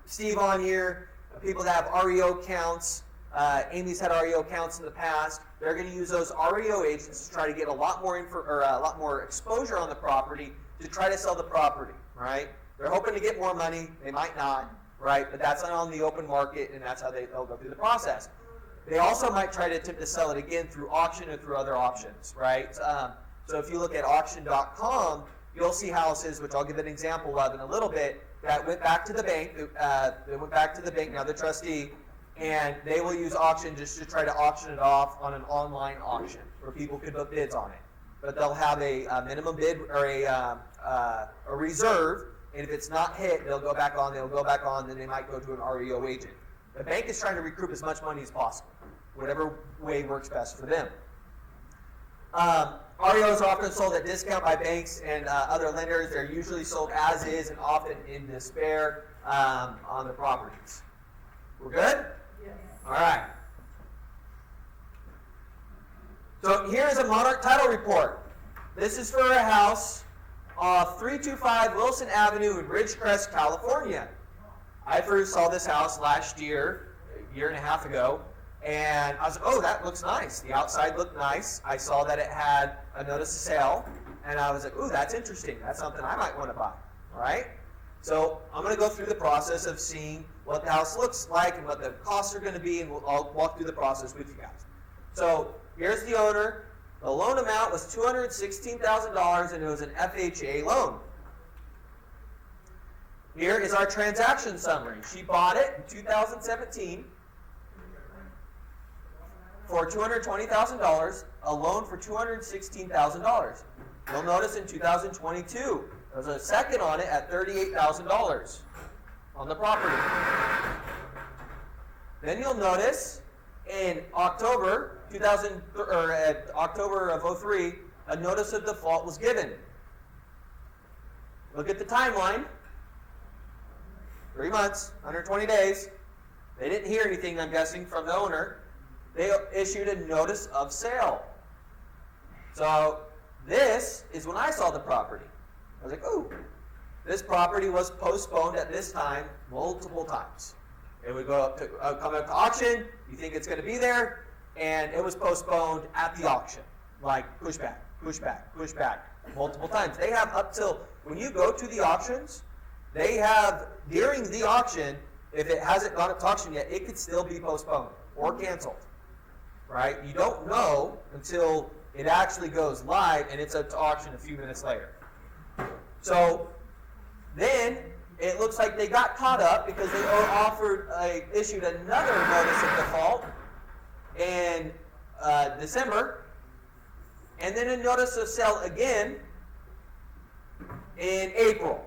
[SPEAKER 1] Steve on here, people that have REO accounts. Amy's had REO accounts in the past. They're going to use those REO agents to try to get a lot more exposure on the property to try to sell the property, right? They're hoping to get more money. They might not, right? But that's not on the open market, and that's how they'll go through the process. They also might try to attempt to sell it again through auction or through other options, right? So if you look at auction.com, you'll see houses, which I'll give an example of in a little bit, that went back to the bank. They went back to the bank, now the trustee, and they will use auction just to try to auction it off on an online auction where people could put bids on it. But they'll have a minimum bid or a reserve, and if it's not hit, they'll go back on, then they might go to an REO agent. The bank is trying to recoup as much money as possible, whatever way works best for them. REOs are often sold at discount by banks and other lenders. They're usually sold as is and often in despair on the properties. We're good?
[SPEAKER 2] Yes.
[SPEAKER 1] All right. So here's a Monarch title report. This is for a house off 325 Wilson Avenue in Ridgecrest, California. I first saw this house last year, a year and a half ago, and I was like, oh, that looks nice. The outside looked nice. I saw that it had a notice of sale, and I was like, ooh, that's interesting. That's something I might want to buy, all right? So I'm going to go through the process of seeing what the house looks like and what the costs are going to be, and I'll walk through the process with you guys. So here's the owner. The loan amount was $216,000, and it was an FHA loan. Here is our transaction summary. She bought it in 2017 for $220,000, a loan for $216,000. You'll notice in 2022, there's a second on it at $38,000 on the property. Then you'll notice in October October of 03, a notice of default was given. Look at the timeline. 3 months, 120 days. They didn't hear anything, I'm guessing, from the owner. They issued a notice of sale. So this is when I saw the property. I was like, ooh, this property was postponed at this time multiple times. It would go up to come up to auction. You think it's going to be there, and it was postponed at the auction, like pushback, pushback, pushback, multiple times. They have up till when you go to the auctions, they have during the auction. If it hasn't gone up to auction yet, it could still be postponed or canceled. Right? You don't know until it actually goes live and it's up to auction a few minutes later. So then it looks like they got caught up because they issued another notice of default in December, and then a notice of sale again in April.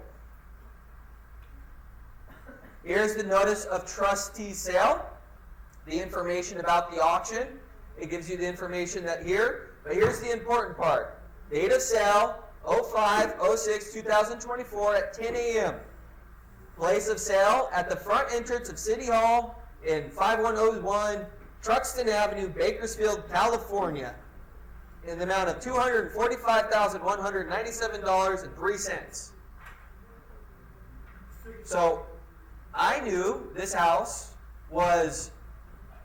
[SPEAKER 1] Here's the notice of trustee sale, the information about the auction. It gives you the information that here, but here's the important part. Date of sale, 05/06/2024 at 10 a.m. Place of sale at the front entrance of City Hall in 5101 Truxton Avenue, Bakersfield, California, in the amount of $245,197.03. So I knew this house was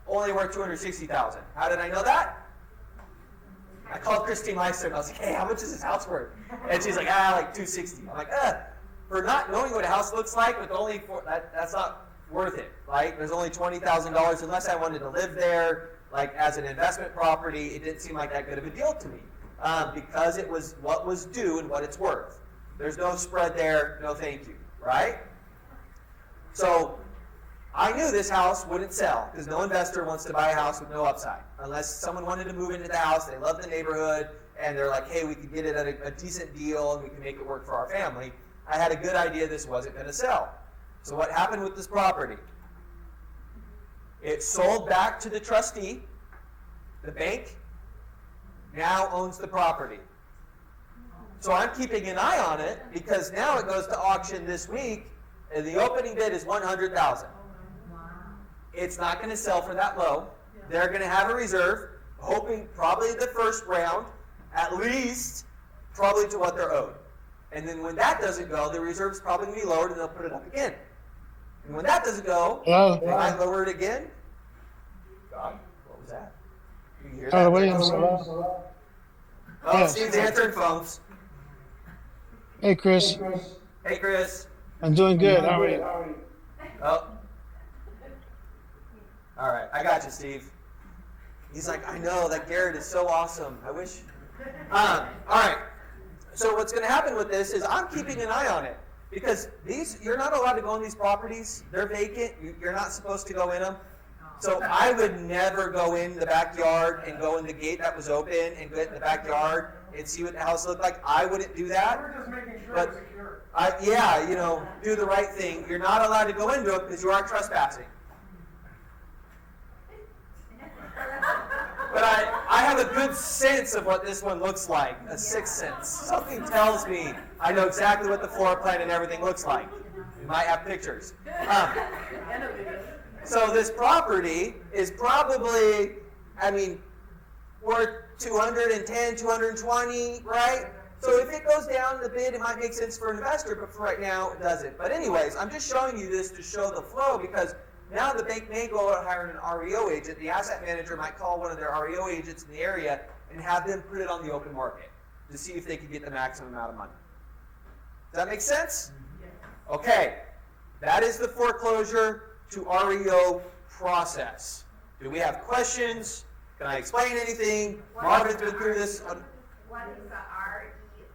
[SPEAKER 1] only worth $260,000. How did I know that? I called Christine Leister and I was like, hey, how much is this house worth? And she's like, like $260. I'm like, for not knowing what a house looks like, with only that's not worth it, right? There's only $20,000 unless I wanted to live there, like as an investment property. It didn't seem like that good of a deal to me because it was what was due and what it's worth. There's no spread there. No, thank you, right? So I knew this house wouldn't sell because no investor wants to buy a house with no upside. Unless someone wanted to move into the house, they love the neighborhood, and they're like, hey, we could get it at a decent deal and we can make it work for our family. I had a good idea this wasn't going to sell. So what happened with this property? It sold back to the trustee. The bank now owns the property. So I'm keeping an eye on it because now it goes to auction this week, and the opening bid is $100,000. It's not going to sell for that low. They're going to have a reserve, hoping probably the first round, at least probably to what they're owed. And then when that doesn't go, the reserve's probably going to be lowered and they'll put it up again. And when that doesn't go, they might lower it again. God, what was that? You can hear that?
[SPEAKER 12] Williams.
[SPEAKER 1] Steve's answering phones.
[SPEAKER 12] Hey, Chris.
[SPEAKER 1] Hey, Chris.
[SPEAKER 12] I'm doing good. How are you?
[SPEAKER 1] Oh. All right, I got you, Steve. He's like, I know, that Garrett is so awesome. I wish. All right. So what's going to happen with this is I'm keeping an eye on it because you're not allowed to go on these properties. They're vacant. You're not supposed to go in them. So I would never go in the backyard and go in the gate that was open and get in the backyard and see what the house looked like. I wouldn't do that.
[SPEAKER 4] We're just making sure
[SPEAKER 1] But
[SPEAKER 4] it's secure.
[SPEAKER 1] do the right thing. You're not allowed to go into it because you are trespassing. But I have a good sense of what this one looks like, a sixth sense. Something tells me I know exactly what the floor plan and everything looks like. We might have pictures. So this property is probably, worth 210, 220, right? So if it goes down the bid, it might make sense for an investor, but for right now, it doesn't. But anyways, I'm just showing you this to show the flow because now the bank may go out and hire an REO agent. The asset manager might call one of their REO agents in the area and have them put it on the open market to see if they can get the maximum amount of money. Does that make sense? Okay. That is the foreclosure to REO process. Do we have questions? Can I explain anything? Marvin's been through this.
[SPEAKER 11] What is the REO?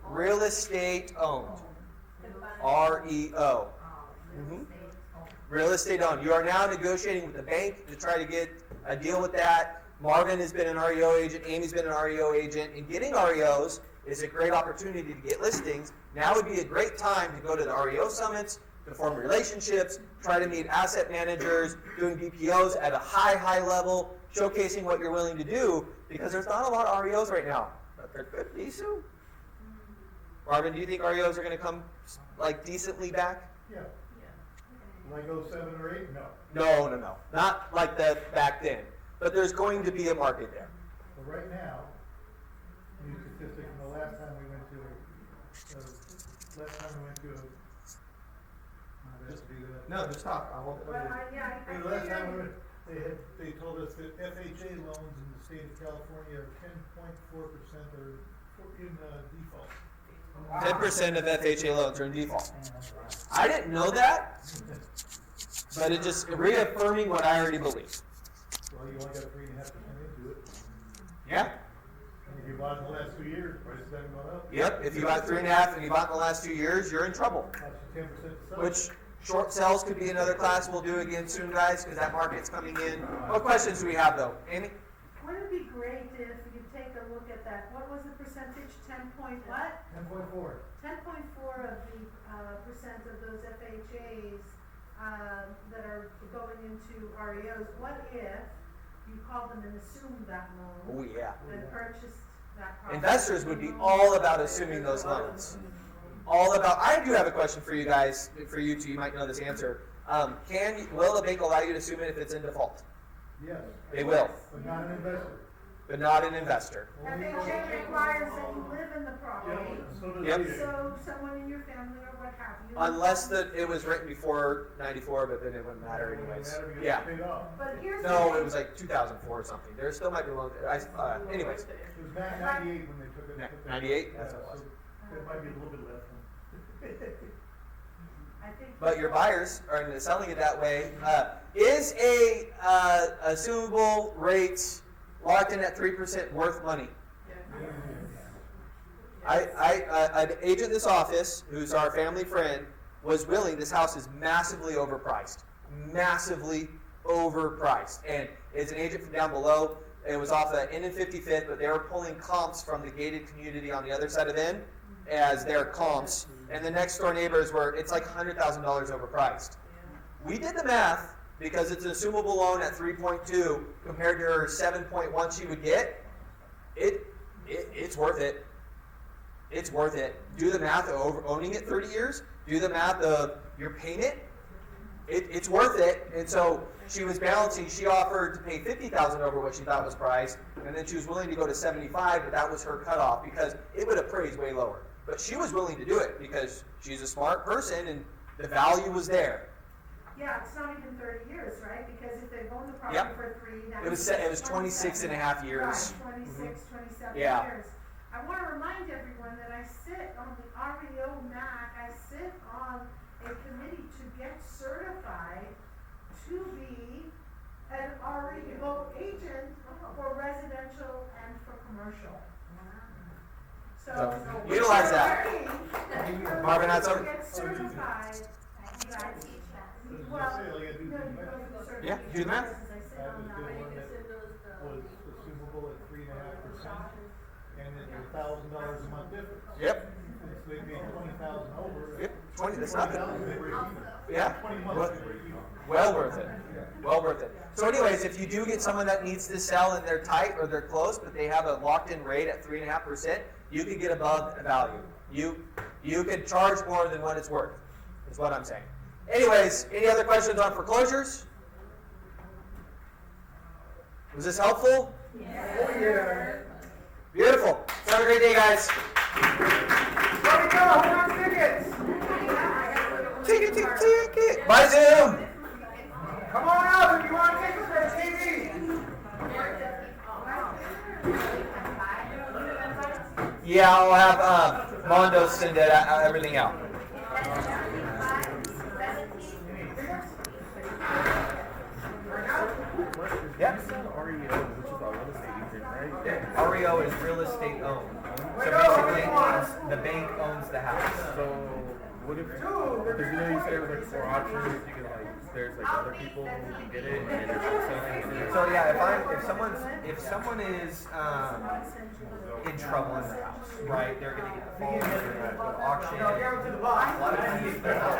[SPEAKER 1] Real estate owned. REO. Real estate owned. You are now negotiating with the bank to try to get a deal with that. Marvin has been an REO agent. Amy's been an REO agent. And getting REOs is a great opportunity to get listings. Now would be a great time to go to the REO summits, to form relationships, try to meet asset managers, doing BPOs at a high level, showcasing what you're willing to do, because there's not a lot of REOs right now, but there could be soon. Marvin, do you think REOs are going to come like decently back?
[SPEAKER 10] Yeah. Will I go 7 or 8? No.
[SPEAKER 1] No. Not like that back then. But there's going to be a market there.
[SPEAKER 10] But right now, new statistic from the last time we went to,
[SPEAKER 1] No, just talk. I won't.
[SPEAKER 10] the last time we went, they told us that FHA loans in the state of California are 10.4% are in default.
[SPEAKER 1] 10% of FHA loans are in default. I didn't know that, but it just reaffirming what I already believe.
[SPEAKER 10] Well, you only got 3.5% into it.
[SPEAKER 1] Yeah.
[SPEAKER 10] And if you bought in the last 2 years, prices haven't gone up.
[SPEAKER 1] Yep. If you bought 3.5 and you bought in the last 2 years, you're in trouble.
[SPEAKER 10] That's 10% sell.
[SPEAKER 1] Which short sales could be another class we'll do again soon, guys, because that market's coming in. What questions do we have, though? Amy?
[SPEAKER 13] Wouldn't it be great if you take a look at that? What was the percentage? 10 point what?
[SPEAKER 10] 10.4.
[SPEAKER 13] 10.4 of the percent of those FHAs that are going into REOs. What if you call them and assume that loan?
[SPEAKER 1] Oh, yeah.
[SPEAKER 13] And purchased that property?
[SPEAKER 1] Investors would be all about assuming those loans. All about. I do have a question for you guys. For you two, you might know this answer. Will a bank allow you to assume it if it's in default?
[SPEAKER 10] Yes.
[SPEAKER 1] They will,
[SPEAKER 10] But not an investor.
[SPEAKER 1] but not an investor.
[SPEAKER 13] FHA requires that you live in the property.
[SPEAKER 10] So does
[SPEAKER 1] Yep.
[SPEAKER 10] VA.
[SPEAKER 13] So someone in your family or what have you.
[SPEAKER 1] Unless it was written before '94, but then it wouldn't matter anyways. Yeah.
[SPEAKER 10] Paid off.
[SPEAKER 13] But here's
[SPEAKER 1] No,
[SPEAKER 13] the
[SPEAKER 1] it was like 2004 or something. There still might be loans. Anyways,
[SPEAKER 10] It was 98 when they took it.
[SPEAKER 1] 98. That's what it was.
[SPEAKER 10] So it might be a little bit less.
[SPEAKER 13] I think.
[SPEAKER 1] But your buyers are selling it that way. Is a assumable rate locked in at 3% worth money? An agent in this office, who's our family friend, was willing. This house is massively overpriced. Massively overpriced. And it's an agent from down below. It was off of N and 55th, but they were pulling comps from the gated community on the other side of N as their comps. And the next door neighbors were, it's like $100,000 overpriced. We did the math because it's an assumable loan at 3.2 compared to her 7.1 she would get. It's worth it. It's worth it. Do the math of owning it 30 years. Do the math of your payment. It's worth it. And so she was balancing. She offered to pay $50,000 over what she thought was priced, and then she was willing to go to 75, but that was her cutoff because it would appraise way lower. But she was willing to do it because she's a smart person and the value was there.
[SPEAKER 13] Yeah, it's not even 30 years, right? Because if they've owned the property
[SPEAKER 1] Yep.
[SPEAKER 13] for 3, that
[SPEAKER 1] It was 26 and a half years.
[SPEAKER 13] Right, 26, 27
[SPEAKER 1] Yeah.
[SPEAKER 13] years. I want to remind everyone that I sit on the REO MAC. I sit on a committee to get certified to be an REO agent for residential and for commercial. So
[SPEAKER 1] utilize that. Marvin, that's
[SPEAKER 13] to
[SPEAKER 1] okay.
[SPEAKER 13] get certified. Well, no, you go to the certification.
[SPEAKER 1] Yeah, do the math.
[SPEAKER 13] I sit
[SPEAKER 10] I
[SPEAKER 13] on
[SPEAKER 10] was
[SPEAKER 13] that.
[SPEAKER 10] doing one that was assumable at 3.5%, and it's $1,000 a month difference.
[SPEAKER 1] Yep.
[SPEAKER 10] If they made 20,000 over.
[SPEAKER 1] Yep. 20. That's nothing.
[SPEAKER 10] 20,000, they break even.
[SPEAKER 1] Yeah.
[SPEAKER 10] 20 months, they break even.
[SPEAKER 1] Well worth it. Well worth it. So anyways, if you do get someone that needs to sell and they're tight or they're close, but they have a locked-in rate at 3.5%, you can get above the value. You can charge more than what it's worth, is what I'm saying. Anyways, any other questions on foreclosures? Was this helpful?
[SPEAKER 4] Yeah.
[SPEAKER 1] Beautiful. Have a great day, guys.
[SPEAKER 4] Where we go? Who wants tickets?
[SPEAKER 1] Ticket. Bye, Zoom.
[SPEAKER 4] Come on out if you want tickets for the TV.
[SPEAKER 1] Yeah, I'll have Mondo send everything out. Yep. REO is real estate owned. So basically it means the bank owns the house.
[SPEAKER 3] So what if, because you know you said like for options, you can like, there's like other people who can get it and then there's wholesaling.
[SPEAKER 1] So yeah, if someone is in trouble in their house, right? They're gonna get the phone, they're gonna go to auction. A lot of times they're not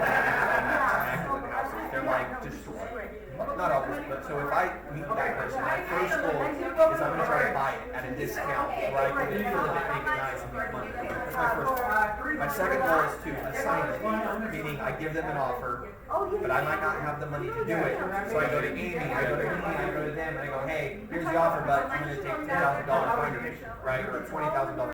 [SPEAKER 14] So if I meet that person, my first goal is I'm gonna try to buy it at a discount where I can feel it, make it nice and make money. That's my first goal. My second goal is to assign it, meaning I give them an offer, but I might not have the money to do it. So I go to Amy, I go to me, I go to them, and I go, hey, here's the offer, but I'm gonna take $10,000 binder, right, or $20,000.